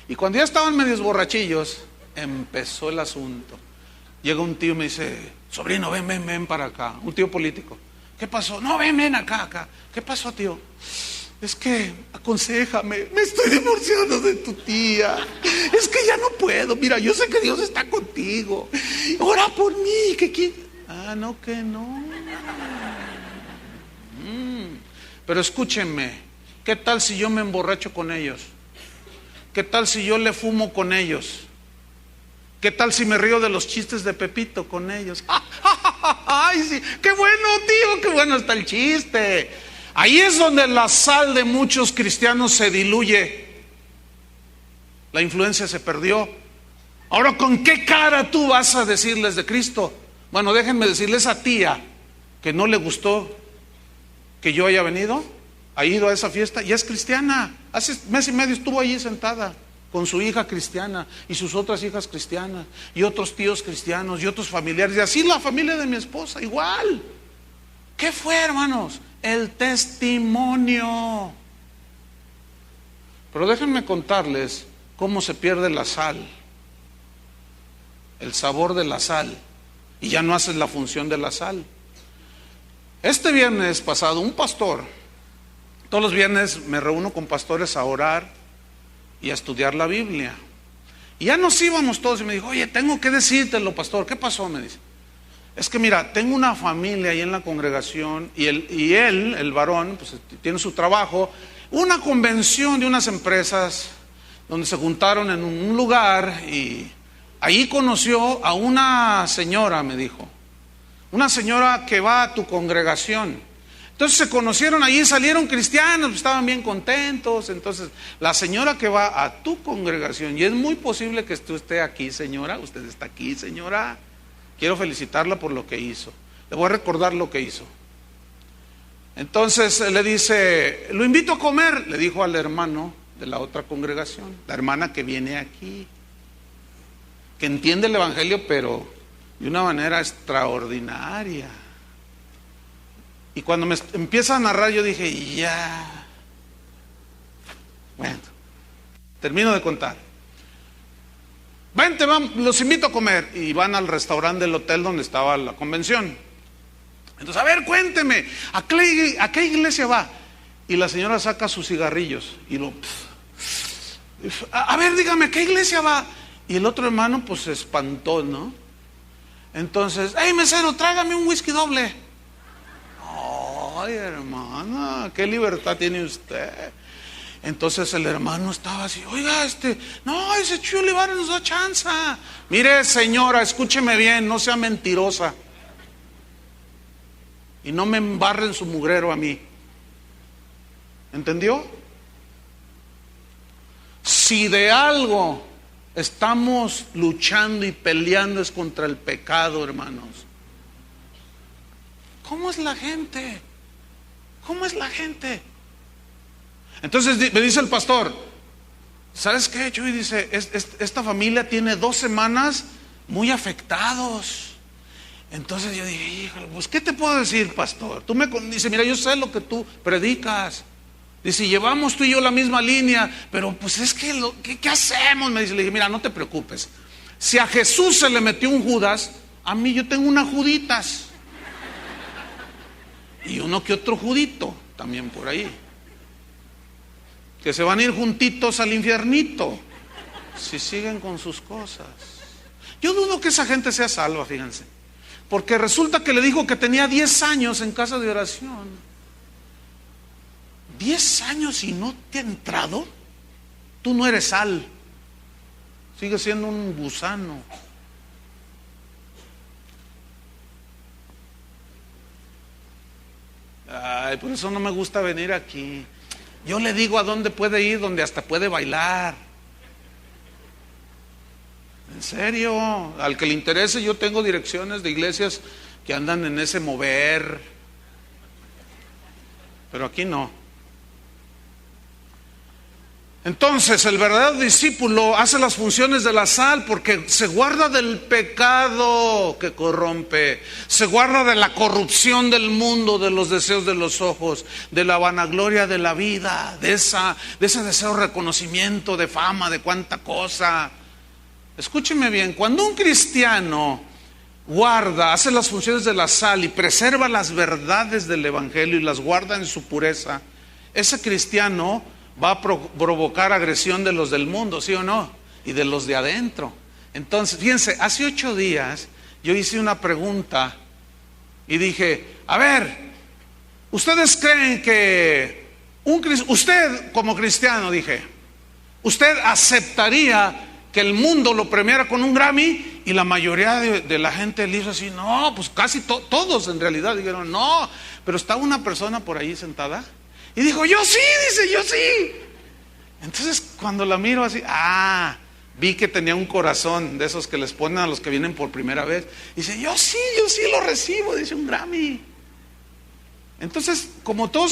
Y cuando ya estaban medios borrachillos, empezó el asunto. Llega un tío y me dice, sobrino, ven para acá. Un tío político. ¿Qué pasó? No, ven acá. ¿Qué pasó, tío? Es que, aconséjame, me estoy divorciando de tu tía. Es que ya no puedo. Mira, yo sé que Dios está contigo. Ora por mí. Ah, no, que no. Pero escúchenme, ¿qué tal si yo me emborracho con ellos? ¿Qué tal si yo le fumo con ellos? ¿Qué tal si me río de los chistes de Pepito con ellos? ¡Ay, sí! ¡Qué bueno, tío! ¡Qué bueno está el chiste! Ahí es donde la sal de muchos cristianos se diluye. La influencia se perdió. Ahora, ¿con qué cara tú vas a decirles de Cristo? Bueno, déjenme decirles a tía que no le gustó que yo haya venido, ha ido a esa fiesta y es cristiana. Hace mes y medio estuvo allí sentada con su hija cristiana y sus otras hijas cristianas y otros tíos cristianos y otros familiares y así la familia de mi esposa igual. ¿Qué fue, hermanos? El testimonio. Pero déjenme contarles cómo se pierde la sal, el sabor de la sal, y ya no haces la función de la sal. Este viernes pasado un pastor, todos los viernes me reúno con pastores a orar y a estudiar la Biblia. Y ya nos íbamos todos y me dijo, oye, tengo que decírtelo, pastor. ¿Qué pasó? Me dice, es que mira, tengo una familia ahí en la congregación y él, el varón, pues tiene su trabajo, una convención de unas empresas donde se juntaron en un lugar y ahí conoció a una señora, me dijo, una señora que va a tu congregación. Entonces se conocieron allí, salieron cristianos, estaban bien contentos. Entonces la señora que va a tu congregación, y es muy posible que usted esté aquí, señora, usted está aquí, señora, quiero felicitarla por lo que hizo, le voy a recordar lo que hizo. Entonces le dice, lo invito a comer, le dijo al hermano de la otra congregación, la hermana que viene aquí, que entiende el evangelio pero de una manera extraordinaria. Y cuando me empieza a narrar yo dije, ya, bueno, termino de contar. Vente, los invito a comer. Y van al restaurante del hotel donde estaba la convención. Entonces, a ver, cuénteme, ¿a qué iglesia va? Y la señora saca sus cigarrillos y a ver, dígame, ¿a qué iglesia va? Y el otro hermano pues se espantó, ¿no? Entonces, hey mesero, tráigame un whisky doble. Ay, hermana, qué libertad tiene usted. Entonces el hermano estaba así, oiga, no, ese Chuy Olivares nos da chance. Mire, señora, escúcheme bien, no sea mentirosa. Y no me embarren su mugrero a mí. ¿Entendió? Si de algo estamos luchando y peleando es contra el pecado, hermanos. ¿Cómo es la gente? ¿Cómo es la gente? Entonces me dice el pastor, ¿sabes qué, Chuy? Dice, esta familia tiene 2 semanas muy afectados. Entonces yo dije, híjole, pues ¿qué te puedo decir, pastor? Dice, mira, yo sé lo que tú predicas. Dice, llevamos tú y yo la misma línea, pero pues es que, ¿qué hacemos? Me dice, le dije, mira, no te preocupes. Si a Jesús se le metió un Judas, a mí yo tengo unas Juditas. Y uno que otro Judito también por ahí. Que se van a ir juntitos al infiernito si siguen con sus cosas. Yo dudo que esa gente sea salva, fíjense. Porque resulta que le dijo que tenía 10 años en casa de oración. 10 años y no te ha entrado. Tú no eres sal. Sigues siendo un gusano. Ay, por eso no me gusta venir aquí. Yo le digo a dónde puede ir, donde hasta puede bailar. En serio, al que le interese, yo tengo direcciones de iglesias que andan en ese mover. Pero aquí no. Entonces, el verdadero discípulo hace las funciones de la sal porque se guarda del pecado que corrompe, se guarda de la corrupción del mundo, de los deseos de los ojos, de la vanagloria de la vida, de ese deseo de reconocimiento, de fama, de cuánta cosa. Escúcheme bien, cuando un cristiano hace las funciones de la sal y preserva las verdades del evangelio y las guarda en su pureza, ese cristiano va a provocar agresión de los del mundo, ¿sí o no? Y de los de adentro. Entonces, fíjense, hace 8 días yo hice una pregunta y dije, a ver, ¿ustedes creen que usted como cristiano, dije, usted aceptaría que el mundo lo premiara con un Grammy? Y la mayoría de la gente le hizo así, no, pues casi todos en realidad dijeron, no, pero está una persona por ahí sentada y dijo, yo sí, dice, yo sí. Entonces cuando la miro así, vi que tenía un corazón de esos que les ponen a los que vienen por primera vez. Dice, yo sí lo recibo, dice, un Grammy. Entonces, como todo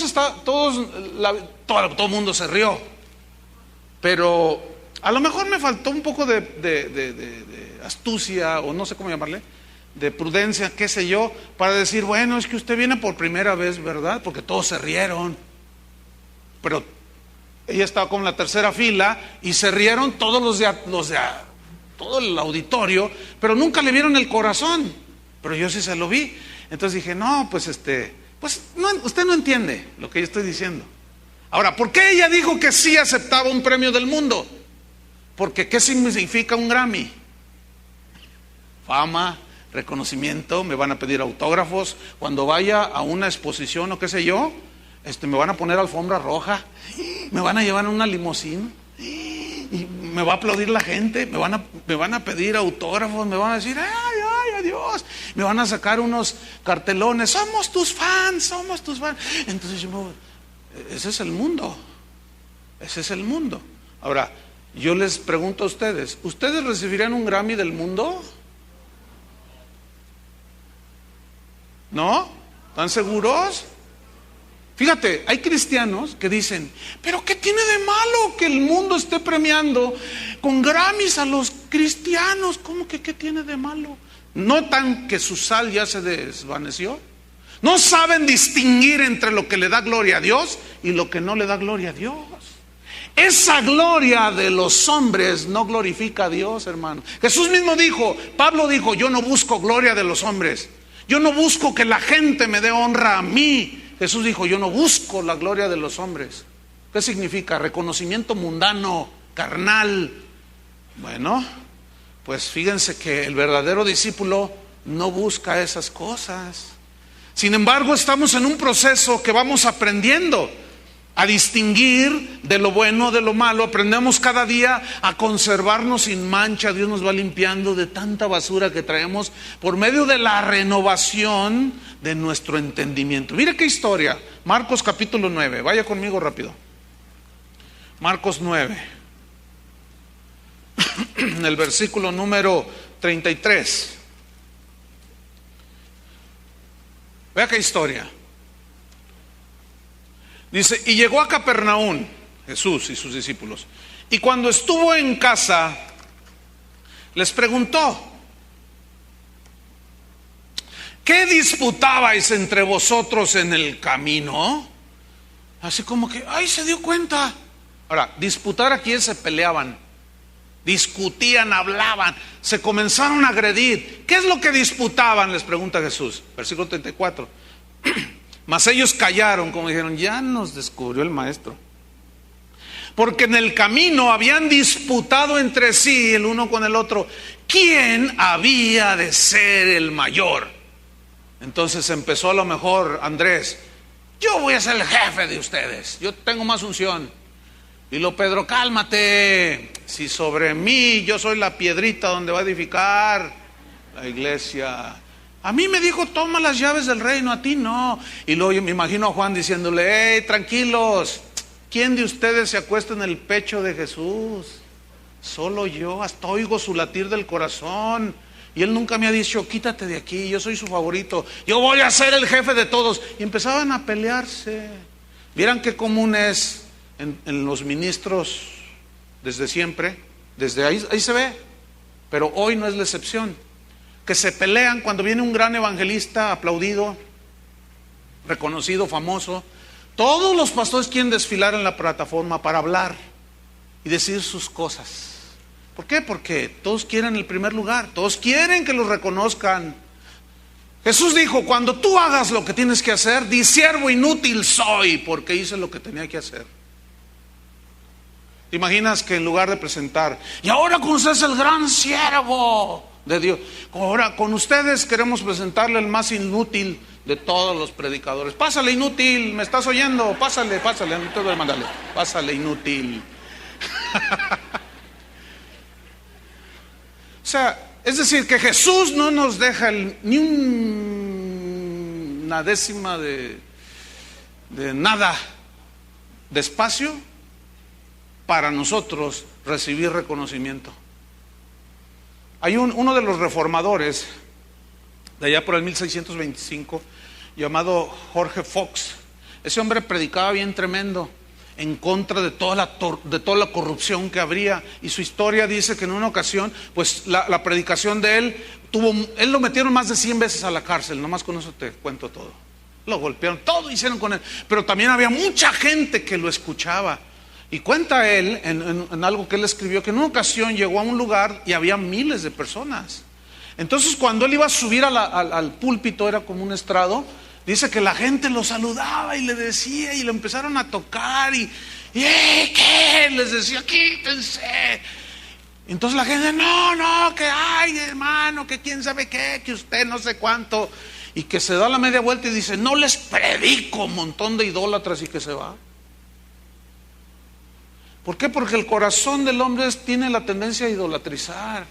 el mundo se rió, pero a lo mejor me faltó un poco de astucia, o no sé cómo llamarle, de prudencia, qué sé yo, para decir, bueno, es que usted viene por primera vez, ¿verdad? Porque todos se rieron. Pero ella estaba con la tercera fila y se rieron todos todo el auditorio, pero nunca le vieron el corazón. Pero yo sí se lo vi. Entonces dije, no, pues no, usted no entiende lo que yo estoy diciendo. Ahora, ¿por qué ella dijo que sí aceptaba un premio del mundo? Porque ¿qué significa un Grammy? Fama, reconocimiento, me van a pedir autógrafos. Cuando vaya a una exposición o qué sé yo, me van a poner alfombra roja, me van a llevar en una limusina y me va a aplaudir la gente, me van a pedir autógrafos, me van a decir, ay, adiós, me van a sacar unos cartelones, somos tus fans. Entonces ese es el mundo. Ahora, yo les pregunto a ustedes, ¿ustedes recibirían un Grammy del mundo? ¿No? ¿Están seguros? Fíjate, hay cristianos que dicen, pero ¿qué tiene de malo que el mundo esté premiando con Grammys a los cristianos? ¿Cómo que qué tiene de malo? ¿Notan que su sal ya se desvaneció? ¿No saben distinguir entre lo que le da gloria a Dios y lo que no le da gloria a Dios? Esa gloria de los hombres no glorifica a Dios, hermano. Jesús mismo dijo, Pablo dijo, yo no busco gloria de los hombres, yo no busco que la gente me dé honra a mí. Jesús dijo, yo no busco la gloria de los hombres. ¿Qué significa? Reconocimiento mundano, carnal. Bueno, pues fíjense que el verdadero discípulo no busca esas cosas. Sin embargo, estamos en un proceso que vamos aprendiendo. a distinguir de lo bueno de lo malo. Aprendemos cada día a conservarnos sin mancha. Dios nos va limpiando de tanta basura que traemos por medio de la renovación de nuestro entendimiento. Mire qué historia. Marcos capítulo 9. Vaya conmigo rápido. Marcos 9. En el versículo número 33. Vea qué historia. Dice, y llegó a Capernaum, Jesús y sus discípulos, y cuando estuvo en casa, les preguntó, ¿qué disputabais entre vosotros en el camino? Así como que, ay, se dio cuenta. Ahora, disputar aquí es se peleaban, discutían, hablaban, se comenzaron a agredir. ¿Qué es lo que disputaban? Les pregunta Jesús, versículo 34. Mas ellos callaron, como dijeron, ya nos descubrió el maestro. Porque en el camino habían disputado entre sí el uno con el otro, ¿quién había de ser el mayor? Entonces empezó a lo mejor Andrés, yo voy a ser el jefe de ustedes, yo tengo más unción. Y lo Pedro, cálmate, si sobre mí yo soy la piedrita donde va a edificar la iglesia. A mí me dijo, toma las llaves del reino, a ti no. Y luego yo me imagino a Juan diciéndole, hey, tranquilos, ¿quién de ustedes se acuesta en el pecho de Jesús? Solo yo, hasta oigo su latir del corazón. Y él nunca me ha dicho, quítate de aquí, yo soy su favorito, yo voy a ser el jefe de todos. Y empezaban a pelearse. Vieran qué común es en los ministros desde siempre, desde ahí se ve, pero hoy no es la excepción. Que se pelean cuando viene un gran evangelista aplaudido, reconocido, famoso. Todos los pastores quieren desfilar en la plataforma para hablar y decir sus cosas. ¿Por qué? Porque todos quieren el primer lugar, todos quieren que los reconozcan. Jesús dijo, cuando tú hagas lo que tienes que hacer, di siervo inútil soy, porque hice lo que tenía que hacer. ¿Te imaginas que en lugar de presentar, y ahora con usted es el gran siervo de Dios, ahora con ustedes queremos presentarle el más inútil de todos los predicadores? Pásale, inútil, ¿me estás oyendo? Pásale, no te voy a mandarle. Pásale, inútil. O sea, es decir, que Jesús no nos deja ni una décima de nada de espacio para nosotros recibir reconocimiento. Hay uno de los reformadores de allá por el 1625 llamado Jorge Fox. Ese hombre predicaba bien tremendo en contra de toda la corrupción que habría, y su historia dice que en una ocasión, pues la predicación de él lo metieron más de 100 veces a la cárcel. Nomás con eso te cuento todo. Lo golpearon, todo hicieron con él, pero también había mucha gente que lo escuchaba. Y cuenta él en algo que él escribió, que en una ocasión llegó a un lugar y había miles de personas. Entonces cuando él iba a subir al púlpito, era como un estrado, dice que la gente lo saludaba y le decía, y lo empezaron a tocar y ¿qué? Les decía, quítense. Entonces la gente, no, que ay, hermano, que quién sabe qué, que usted no sé cuánto. Y que se da la media vuelta y dice, no les predico, un montón de idólatras, y que se va. ¿Por qué? Porque el corazón del hombre tiene la tendencia a idolatrizar.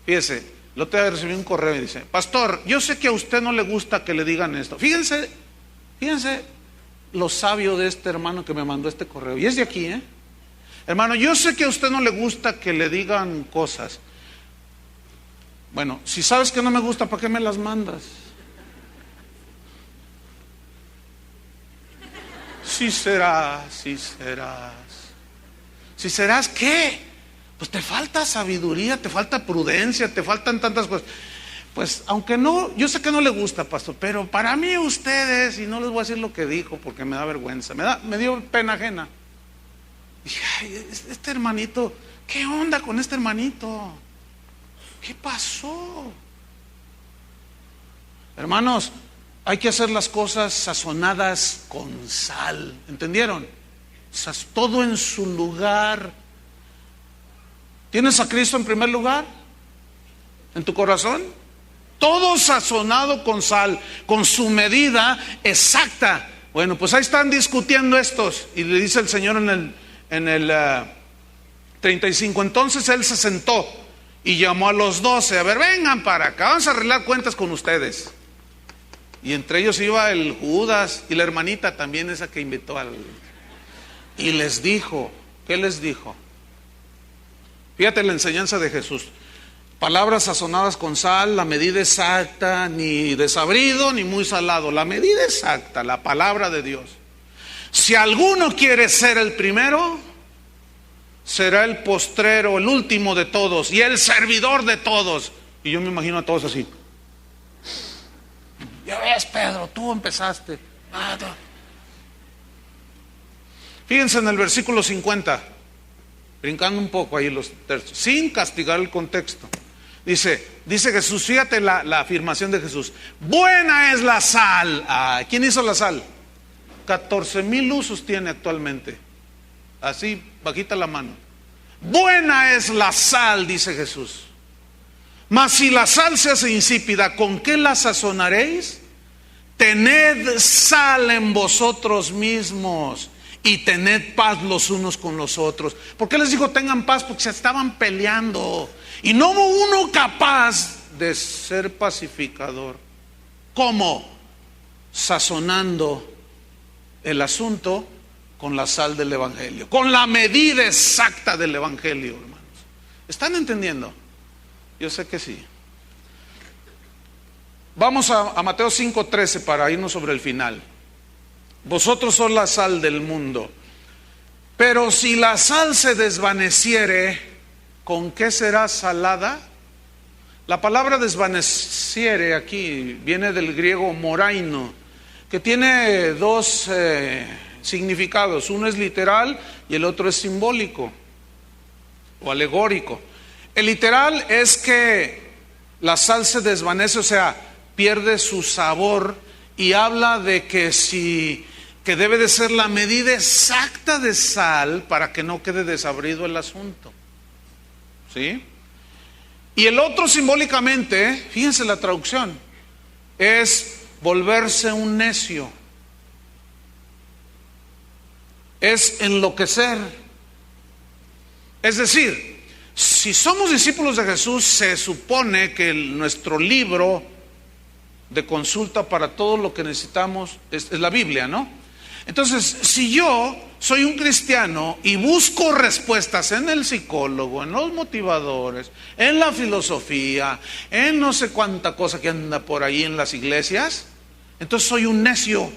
Fíjese, lo te recibí un correo y dice, pastor, yo sé que a usted no le gusta que le digan esto. Fíjense lo sabio de este hermano que me mandó este correo. Y es de aquí, hermano, yo sé que a usted no le gusta que le digan cosas. Bueno, si sabes que no me gusta, ¿para qué me las mandas? Sí serás. Si serás, ¿qué? Pues te falta sabiduría, te falta prudencia, te faltan tantas cosas. Pues aunque no, yo sé que no le gusta, pastor, pero para mí ustedes, y no les voy a decir lo que dijo porque me da vergüenza, me dio pena ajena. Dije, ay, este hermanito, ¿qué onda con este hermanito? ¿Qué pasó? Hermanos, hay que hacer las cosas sazonadas con sal, ¿entendieron? Todo en su lugar. ¿Tienes a Cristo en primer lugar en tu corazón? Todo sazonado con sal, con su medida exacta. Bueno, pues ahí están discutiendo estos. Y le dice el Señor en el 35, entonces Él se sentó y llamó a los 12. A ver, vengan para acá, vamos a arreglar cuentas con ustedes. Y entre ellos iba el Judas y la hermanita también, esa que invitó al... Y les dijo, ¿qué les dijo? Fíjate la enseñanza de Jesús. Palabras sazonadas con sal, la medida exacta, ni desabrido ni muy salado, la medida exacta, la palabra de Dios. Si alguno quiere ser el primero, será el postrero, el último de todos y el servidor de todos. Y yo me imagino a todos así. Ya ves, Pedro, tú empezaste. Fíjense en el versículo 50, brincando un poco ahí los tercios, sin castigar el contexto. Dice Jesús, fíjate la afirmación de Jesús. Buena es la sal. ¿Quién hizo la sal? 14,000 usos tiene actualmente. Así, bajita la mano. Buena es la sal, dice Jesús. Mas si la sal se hace insípida, ¿con qué la sazonaréis? Tened sal en vosotros mismos y tened paz los unos con los otros. ¿Por qué les digo tengan paz? Porque se estaban peleando y no hubo uno capaz de ser pacificador. ¿Cómo? Sazonando el asunto con la sal del evangelio, con la medida exacta del evangelio, hermanos. ¿Están entendiendo? Yo sé que sí. Vamos a Mateo 5:13 para irnos sobre el final. Vosotros sois la sal del mundo. Pero si la sal se desvaneciere, ¿con qué será salada? La palabra desvaneciere aquí viene del griego moraino, que tiene dos significados. Uno es literal y el otro es simbólico o alegórico. El literal es que la sal se desvanece, o sea, pierde su sabor, y habla de que debe de ser la medida exacta de sal para que no quede desabrido el asunto. ¿Sí? Y el otro simbólicamente, fíjense la traducción, es volverse un necio, es enloquecer. Es decir, si somos discípulos de Jesús, se supone que nuestro libro de consulta para todo lo que necesitamos es la Biblia, ¿no? Entonces, si yo soy un cristiano y busco respuestas en el psicólogo, en los motivadores, en la filosofía, en no sé cuánta cosa que anda por ahí en las iglesias, entonces soy un necio.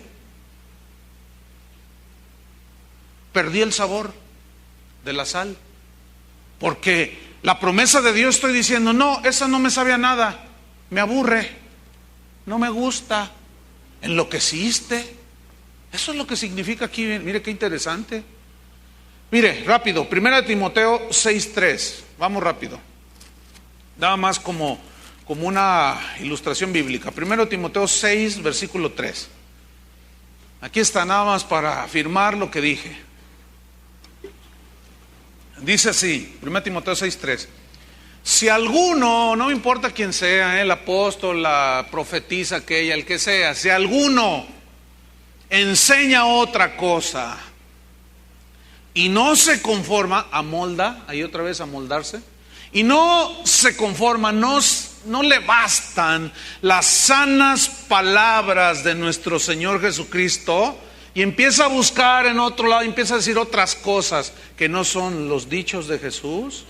Perdí el sabor de la sal. Porque la promesa de Dios, estoy diciendo, no, esa no me sabe a nada, me aburre, no me gusta, enloqueciste. Eso es lo que significa aquí. Mire qué interesante. Mire, rápido, 1 Timoteo 6:3, vamos rápido, nada más como una ilustración bíblica. 1 Timoteo 6, versículo 3. Aquí está, nada más para afirmar lo que dije. Dice así, 1 Timoteo 6:3. Si alguno, no me importa quién sea, el apóstol, la profetisa, aquella, el que sea, si alguno enseña otra cosa y no se conforma, amolda, ahí otra vez amoldarse, y no se conforma, no le bastan las sanas palabras de nuestro Señor Jesucristo, y empieza a buscar en otro lado, empieza a decir otras cosas que no son los dichos de Jesús,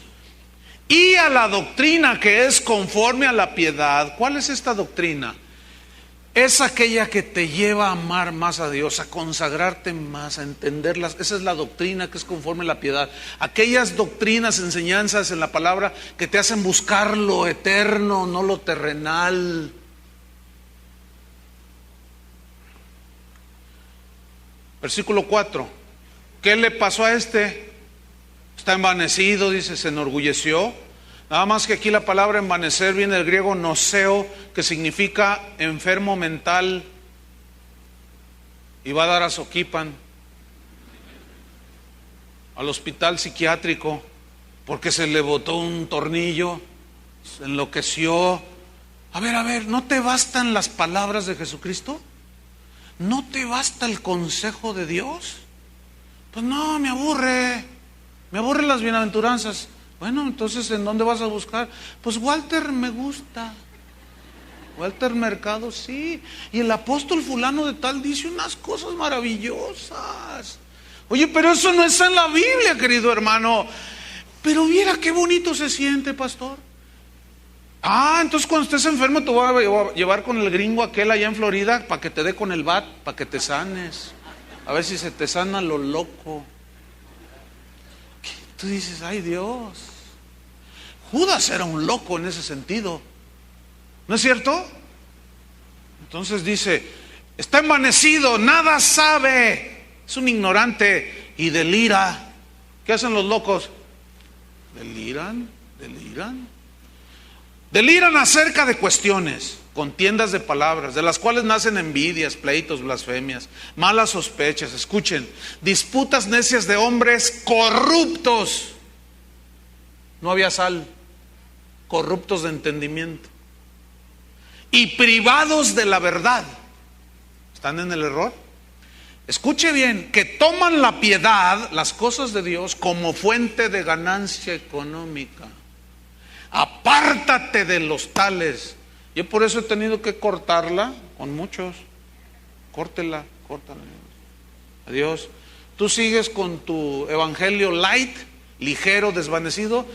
y a la doctrina que es conforme a la piedad. ¿Cuál es esta doctrina? Es aquella que te lleva a amar más a Dios, a consagrarte más, a entenderlas. Esa es la doctrina que es conforme a la piedad. Aquellas doctrinas, enseñanzas en la palabra que te hacen buscar lo eterno, no lo terrenal. Versículo 4. ¿Qué le pasó a este? Está envanecido, dice, se enorgulleció. Nada más que aquí la palabra envanecer viene del griego noseo, que significa enfermo mental, y va a dar a Soquipan, al hospital psiquiátrico, porque se le botó un tornillo, se enloqueció. A ver, ¿no te bastan las palabras de Jesucristo? ¿No te basta el consejo de Dios? Pues no, me aburren las bienaventuranzas. Bueno, entonces ¿en dónde vas a buscar? Pues Walter me gusta, Walter Mercado, sí, y el apóstol fulano de tal dice unas cosas maravillosas. Oye, pero eso no está en la Biblia, querido hermano. Pero viera qué bonito se siente, pastor. Entonces cuando estés enfermo te voy a llevar con el gringo aquel allá en Florida para que te dé con el bat, para que te sanes. A ver si se te sana lo loco. Tú dices, ay Dios. Judas era un loco en ese sentido. ¿No es cierto? Entonces dice, está envanecido, nada sabe. Es un ignorante y delira. ¿Qué hacen los locos? Deliran. Deliran acerca de cuestiones, contiendas de palabras, de las cuales nacen envidias, pleitos, blasfemias, malas sospechas. Escuchen, disputas necias de hombres corruptos. No había sal. Corruptos de entendimiento. Y privados de la verdad. ¿Están en el error? Escuche bien, que toman la piedad, las cosas de Dios, como fuente de ganancia económica. Apártate de los tales. Yo por eso he tenido que cortarla con muchos. Córtala. Adiós. Tú sigues con tu evangelio light, ligero, desvanecido.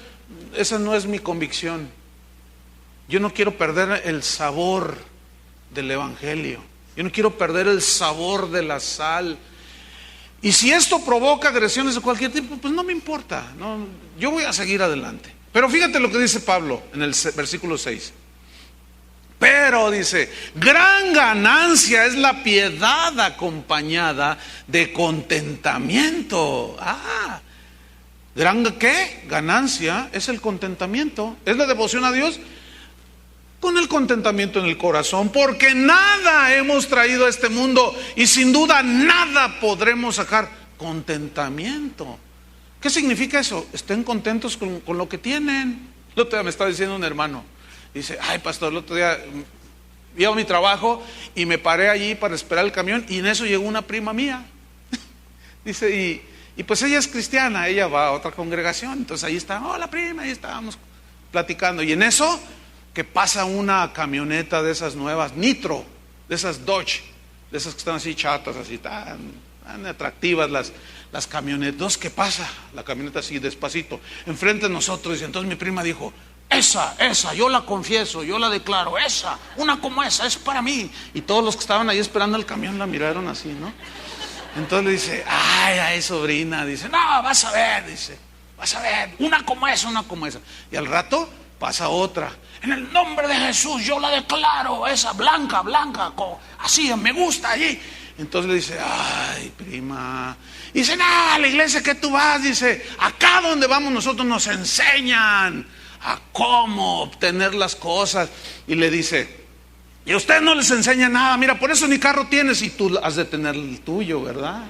Esa no es mi convicción. Yo no quiero perder el sabor del evangelio. Yo no quiero perder el sabor de la sal. Y si esto provoca agresiones de cualquier tipo, pues no me importa. No, yo voy a seguir adelante. Pero fíjate lo que dice Pablo en el versículo 6. Pero dice, gran ganancia es la piedad acompañada de contentamiento. ¿Gran qué? Ganancia es el contentamiento. Es la devoción a Dios con el contentamiento en el corazón. Porque nada hemos traído a este mundo y sin duda nada podremos sacar. Contentamiento. ¿Qué significa eso? Estén contentos con lo que tienen. El otro día me estaba diciendo un hermano. Dice, ay pastor, el otro día iba a mi trabajo y me paré allí para esperar el camión y en eso llegó una prima mía. Dice, y pues ella es cristiana, ella va a otra congregación. Entonces ahí está, hola prima, ahí estábamos platicando. Y en eso que pasa una camioneta de esas nuevas, Nitro, de esas Dodge, de esas que están así chatas, así tan atractivas las camionetas. ¿Qué pasa? La camioneta así despacito enfrente de nosotros. Y entonces mi prima dijo, esa, yo la confieso, yo la declaro, esa, una como esa, es para mí. Y todos los que estaban ahí esperando el camión la miraron así, ¿no? Entonces le dice, ay sobrina, dice, no, vas a ver, una como esa. Y al rato pasa otra, en el nombre de Jesús yo la declaro, esa blanca, así, me gusta allí. Entonces le dice, ay prima, dice, no, a la iglesia que tú vas, dice, acá donde vamos nosotros nos enseñan a cómo obtener las cosas. Y le dice, y a usted no les enseña nada, mira, por eso ni carro tienes y tú has de tener el tuyo, ¿verdad?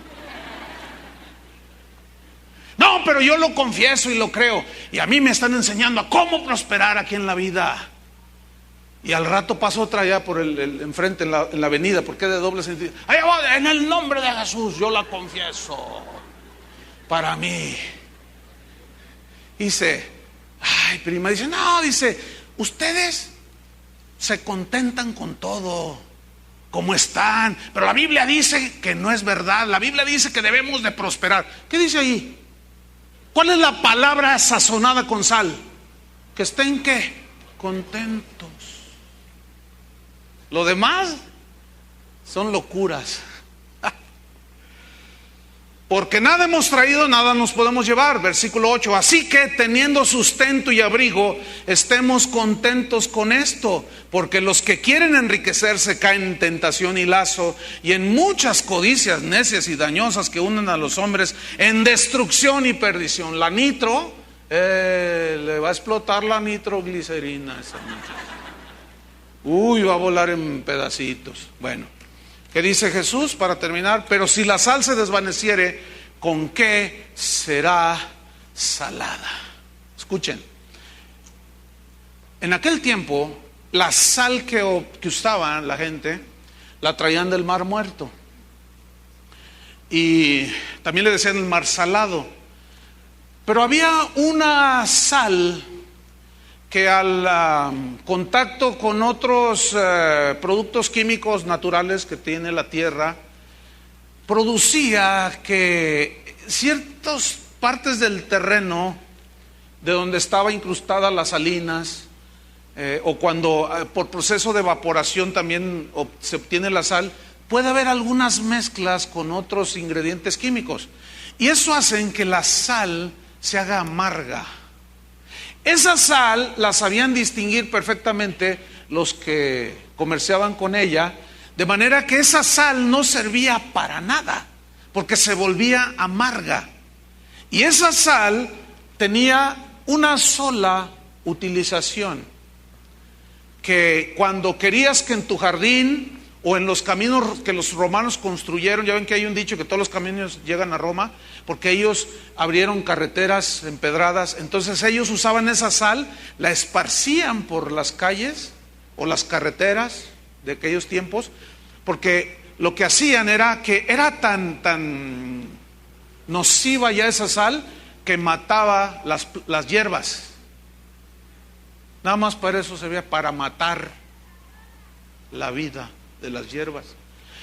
No, pero yo lo confieso y lo creo, y a mí me están enseñando a cómo prosperar aquí en la vida. Y al rato pasó otra allá por el enfrente en la avenida, porque es de doble sentido. Allá va, en el nombre de Jesús yo la confieso para mí. Dice, ay prima, dice, no, dice, ustedes se contentan con todo como están, pero la Biblia dice que no es verdad. La Biblia dice que debemos de prosperar. ¿Qué dice ahí? ¿Cuál es la palabra sazonada con sal? Que estén ¿qué? Contentos. Lo demás son locuras. Porque nada hemos traído, nada nos podemos llevar. Versículo 8. Así que teniendo sustento y abrigo, estemos contentos con esto. Porque los que quieren enriquecerse caen en tentación y lazo, y en muchas codicias necias y dañosas que unen a los hombres en destrucción y perdición. La nitro, le va a explotar la nitroglicerina a esa muchacha. Va a volar en pedacitos. Bueno, ¿qué dice Jesús para terminar? Pero si la sal se desvaneciere, ¿con qué será salada? Escuchen, en aquel tiempo la sal que usaban la gente la traían del Mar Muerto. y también le decían el mar salado. Pero había una sal que al contacto con otros productos químicos naturales que tiene la tierra, producía que ciertas partes del terreno de donde estaba incrustada las salinas, o cuando por proceso de evaporación también se obtiene la sal, puede haber algunas mezclas con otros ingredientes químicos, y eso hace que la sal se haga amarga. Esa sal la sabían distinguir perfectamente los que comerciaban con ella, de manera que esa sal no servía para nada, porque se volvía amarga. Y esa sal tenía una sola utilización, que cuando querías que en tu jardín o en los caminos que los romanos construyeron, ya ven que hay un dicho que todos los caminos llegan a Roma, porque ellos abrieron carreteras empedradas, entonces ellos usaban esa sal, la esparcían por las calles o las carreteras de aquellos tiempos, porque lo que hacían era que era tan nociva ya esa sal que mataba las hierbas. Nada más para eso servía, para matar la vida de las hierbas.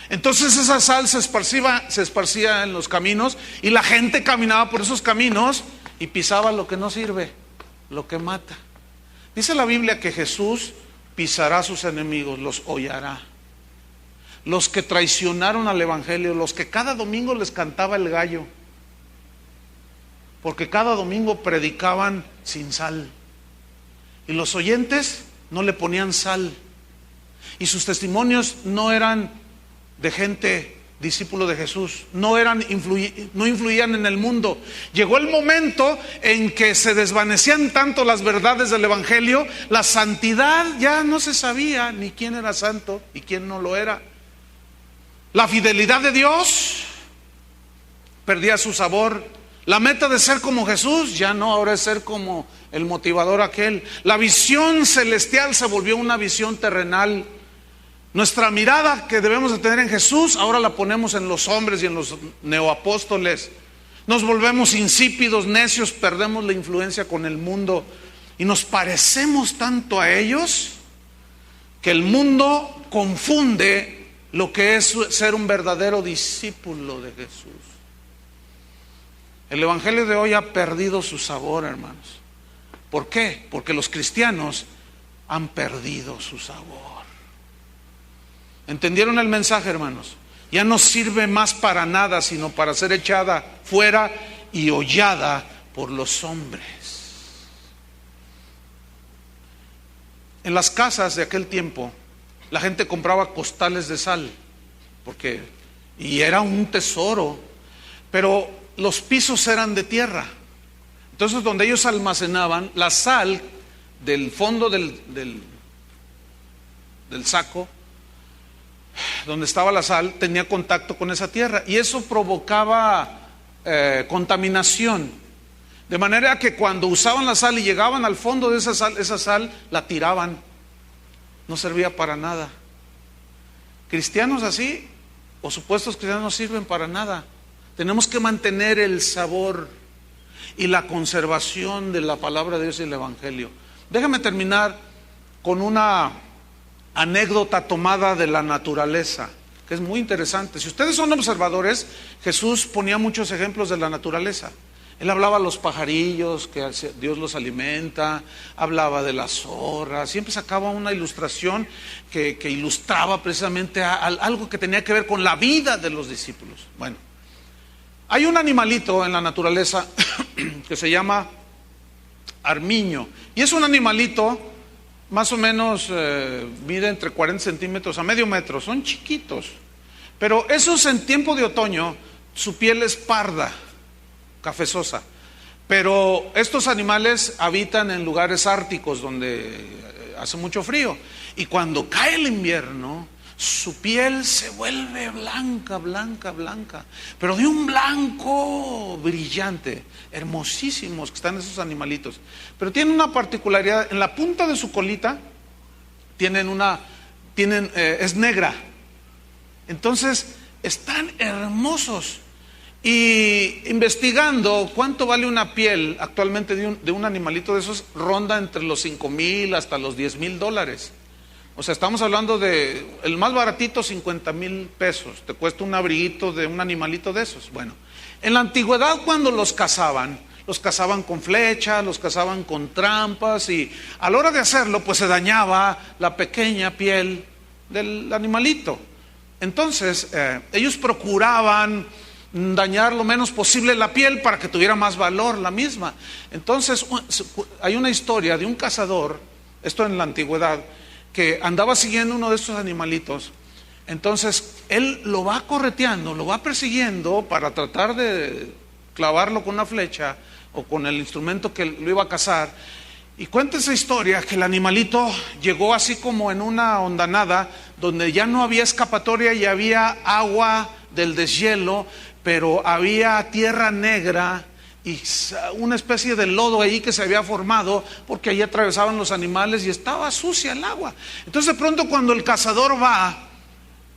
Entonces esa sal se esparcía en los caminos, y la gente caminaba por esos caminos y pisaba lo que no sirve, lo que mata. Dice la Biblia que Jesús pisará a sus enemigos, los hollará. Los que traicionaron al evangelio, los que cada domingo les cantaba el gallo, porque cada domingo predicaban sin sal, y los oyentes no le ponían sal, y sus testimonios no eran de gente discípulo de Jesús, no influían en el mundo. Llegó el momento en que se desvanecían tanto las verdades del evangelio, la santidad ya no se sabía ni quién era santo y quién no lo era. La fidelidad de Dios perdía su sabor. La meta de ser como Jesús ya no, ahora es ser como el motivador aquel. La visión celestial se volvió una visión terrenal. Nuestra mirada que debemos de tener en Jesús, ahora la ponemos en los hombres y en los neoapóstoles. Nos volvemos insípidos, necios, perdemos la influencia con el mundo y nos parecemos tanto a ellos que el mundo confunde lo que es ser un verdadero discípulo de Jesús. El evangelio de hoy ha perdido su sabor, hermanos. ¿Por qué? Porque los cristianos han perdido su sabor. ¿Entendieron el mensaje, hermanos? Ya no sirve más para nada, sino para ser echada fuera y hollada por los hombres. En las casas de aquel tiempo, la gente compraba costales de sal, y era un tesoro, pero los pisos eran de tierra. Entonces, donde ellos almacenaban la sal del fondo del saco, donde estaba la sal, tenía contacto con esa tierra, y eso provocaba contaminación, de manera que cuando usaban la sal y llegaban al fondo de esa sal la tiraban, no servía para nada. Cristianos así, o supuestos cristianos, no sirven para nada. Tenemos que mantener el sabor y la conservación de la palabra de Dios y el evangelio. Déjame terminar con una anécdota tomada de la naturaleza, que es muy interesante. Si ustedes son observadores, Jesús ponía muchos ejemplos de la naturaleza. Él hablaba de los pajarillos, que Dios los alimenta, hablaba de las zorras, siempre sacaba una ilustración que ilustraba precisamente algo que tenía que ver con la vida de los discípulos. Bueno, hay un animalito en la naturaleza que se llama armiño, y es un animalito más o menos mide entre 40 centímetros a medio metro, son chiquitos, pero esos en tiempo de otoño su piel es parda, cafezosa, pero estos animales habitan en lugares árticos donde hace mucho frío, y cuando cae el invierno su piel se vuelve blanca, pero de un blanco brillante, hermosísimos que están esos animalitos. Pero tienen una particularidad, en la punta de su colita es negra. Entonces están hermosos, Y investigando cuánto vale una piel actualmente de un animalito de esos, ronda entre los 5,000 hasta los 10,000 dólares. O sea, estamos hablando de el más baratito, 50,000 pesos. Te cuesta un abriguito de un animalito de esos. Bueno, en la antigüedad, cuando los cazaban con flechas, los cazaban con trampas, y a la hora de hacerlo, pues se dañaba la pequeña piel del animalito. Entonces, ellos procuraban dañar lo menos posible la piel para que tuviera más valor la misma. Entonces, hay una historia de un cazador, esto en la antigüedad, que andaba siguiendo uno de estos animalitos. Entonces, él lo va correteando, lo va persiguiendo para tratar de clavarlo con una flecha o con el instrumento que lo iba a cazar. Y cuenta esa historia que el animalito llegó así como en una hondanada donde ya no había escapatoria y había agua del deshielo, pero había tierra negra y una especie de lodo ahí que se había formado porque ahí atravesaban los animales y estaba sucia el agua. Entonces de pronto, cuando el cazador va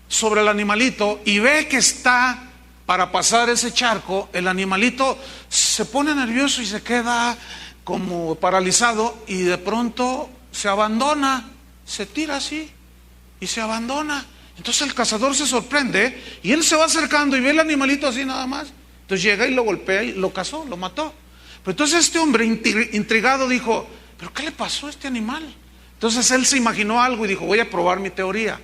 sobre el animalito y ve que está para pasar ese charco, el animalito se pone nervioso y se queda como paralizado, y de pronto se abandona, se tira así y se abandona. Entonces el cazador se sorprende y él se va acercando y ve el animalito así nada más. Entonces llega y lo golpea y lo cazó, lo mató. Pero entonces este hombre intrigado dijo: ¿pero qué le pasó a este animal? Entonces él se imaginó algo y dijo: voy a probar mi teoría.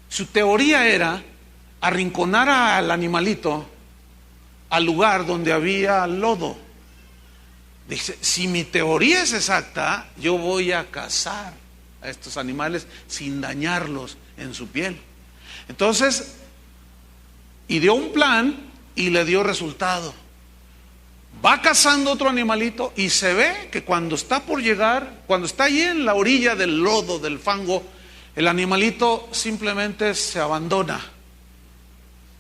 Su teoría era arrinconar al animalito al lugar donde había lodo. Dice: si mi teoría es exacta, yo voy a cazar a estos animales sin dañarlos en su piel. Entonces, y dio un plan y le dio resultado. Va cazando otro animalito y se ve que cuando está por llegar, cuando está allí en la orilla del lodo, del fango, el animalito simplemente se abandona.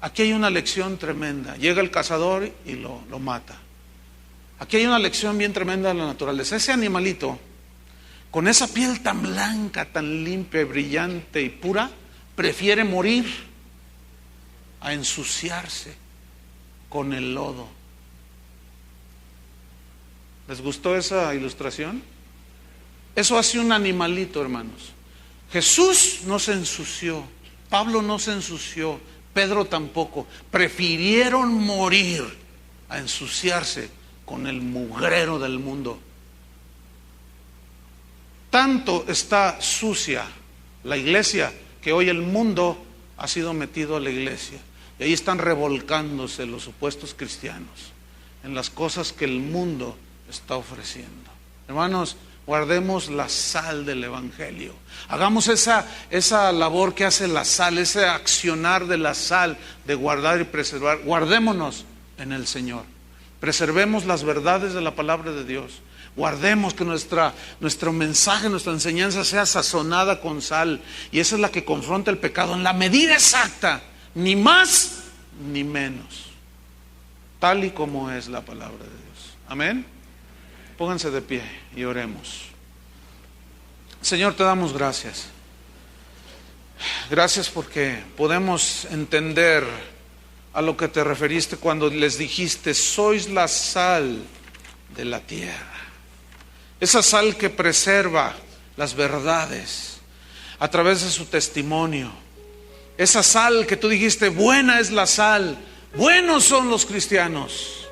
Aquí hay una lección tremenda. Llega el cazador y lo mata. Aquí hay una lección bien tremenda de la naturaleza. Ese animalito, con esa piel tan blanca, tan limpia, brillante y pura, prefiere morir a ensuciarse con el lodo. ¿Les gustó esa ilustración? Eso hace un animalito, hermanos. Jesús no se ensució, Pablo no se ensució, Pedro tampoco. Prefirieron morir a ensuciarse con el mugrero del mundo. Tanto está sucia la iglesia que hoy el mundo ha sido metido a la iglesia, y ahí están revolcándose los supuestos cristianos en las cosas que el mundo está ofreciendo. Hermanos, guardemos la sal del evangelio. Hagamos esa labor que hace la sal, ese accionar de la sal, de guardar y preservar. Guardémonos en el Señor. Preservemos las verdades de la palabra de Dios. Guardemos que nuestro mensaje, nuestra enseñanza sea sazonada con sal, y esa es la que confronta el pecado en la medida exacta, ni más ni menos, tal y como es la palabra de Dios. Amén. Pónganse de pie y oremos. Señor, te damos gracias. Gracias porque podemos entender a lo que te referiste cuando les dijiste: sois la sal de la tierra. Esa sal que preserva las verdades a través de su testimonio. Esa sal que tú dijiste: buena es la sal. Buenos son los cristianos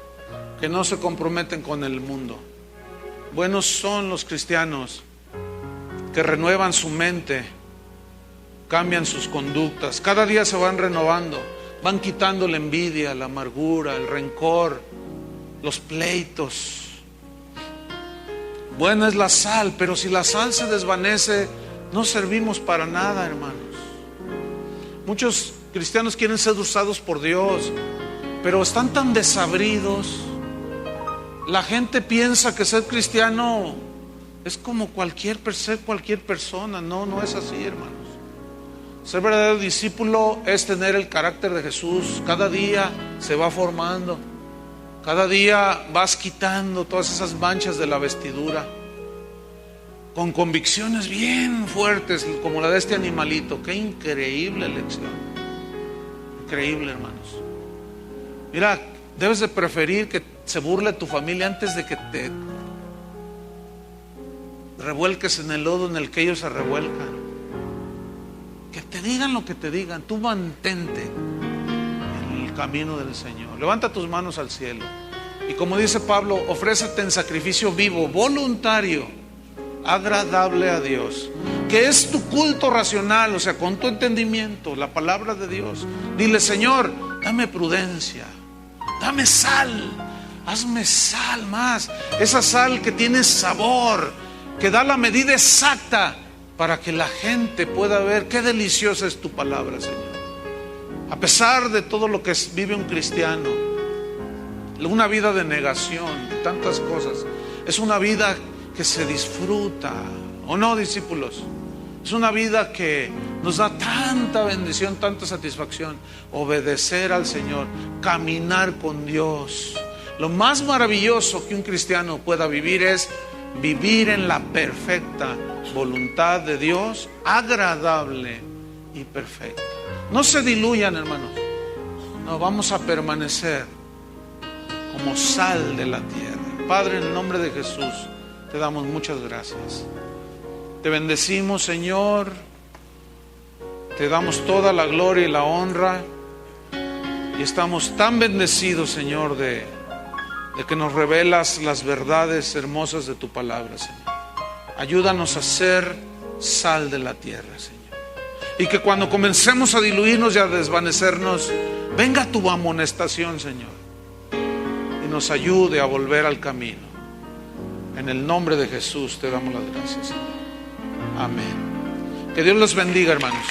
que no se comprometen con el mundo. Buenos son los cristianos que renuevan su mente, cambian sus conductas. Cada día se van renovando, van quitando la envidia, la amargura, el rencor, los pleitos. Buena es la sal, pero si la sal se desvanece, no servimos para nada, hermanos. Muchos cristianos quieren ser usados por Dios, pero están tan desabridos. La gente piensa que ser cristiano es como ser cualquier persona. No es así, hermanos. Ser verdadero discípulo es tener el carácter de Jesús. Cada día se va formando. Cada día vas quitando todas esas manchas de la vestidura, con convicciones bien fuertes, como la de este animalito. Qué increíble lección. Increíble, hermanos. Mira, Debes de preferir que se burle tu familia antes de que te revuelques en el lodo en el que ellos se revuelcan. Que te digan lo que te digan, tú mantente en el camino del Señor. Levanta tus manos al cielo y, como dice Pablo, ofrécete en sacrificio vivo, voluntario, agradable a Dios, que es tu culto racional, o sea, con tu entendimiento, la palabra de Dios. Dile: Señor, dame prudencia, dame sal, hazme sal más, esa sal que tiene sabor, que da la medida exacta para que la gente pueda ver qué deliciosa es tu palabra, Señor. A pesar de todo lo que vive un cristiano, una vida de negación, de tantas cosas, es una vida que se disfruta, ¿o no, discípulos? Es una vida que nos da tanta bendición, tanta satisfacción. Obedecer al Señor, caminar con Dios. Lo más maravilloso que un cristiano pueda vivir es vivir en la perfecta voluntad de Dios, agradable y perfecta. No se diluyan, hermanos. No, vamos a permanecer como sal de la tierra. Padre, en el nombre de Jesús, te damos muchas gracias. Te bendecimos, Señor. Te damos toda la gloria y la honra. Y estamos tan bendecidos, Señor, de que nos revelas las verdades hermosas de tu palabra, Señor. Ayúdanos a ser sal de la tierra, Señor. Y que cuando comencemos a diluirnos y a desvanecernos, venga tu amonestación, Señor, y nos ayude a volver al camino. En el nombre de Jesús te damos las gracias, Señor. Amén. Que Dios los bendiga, hermanos.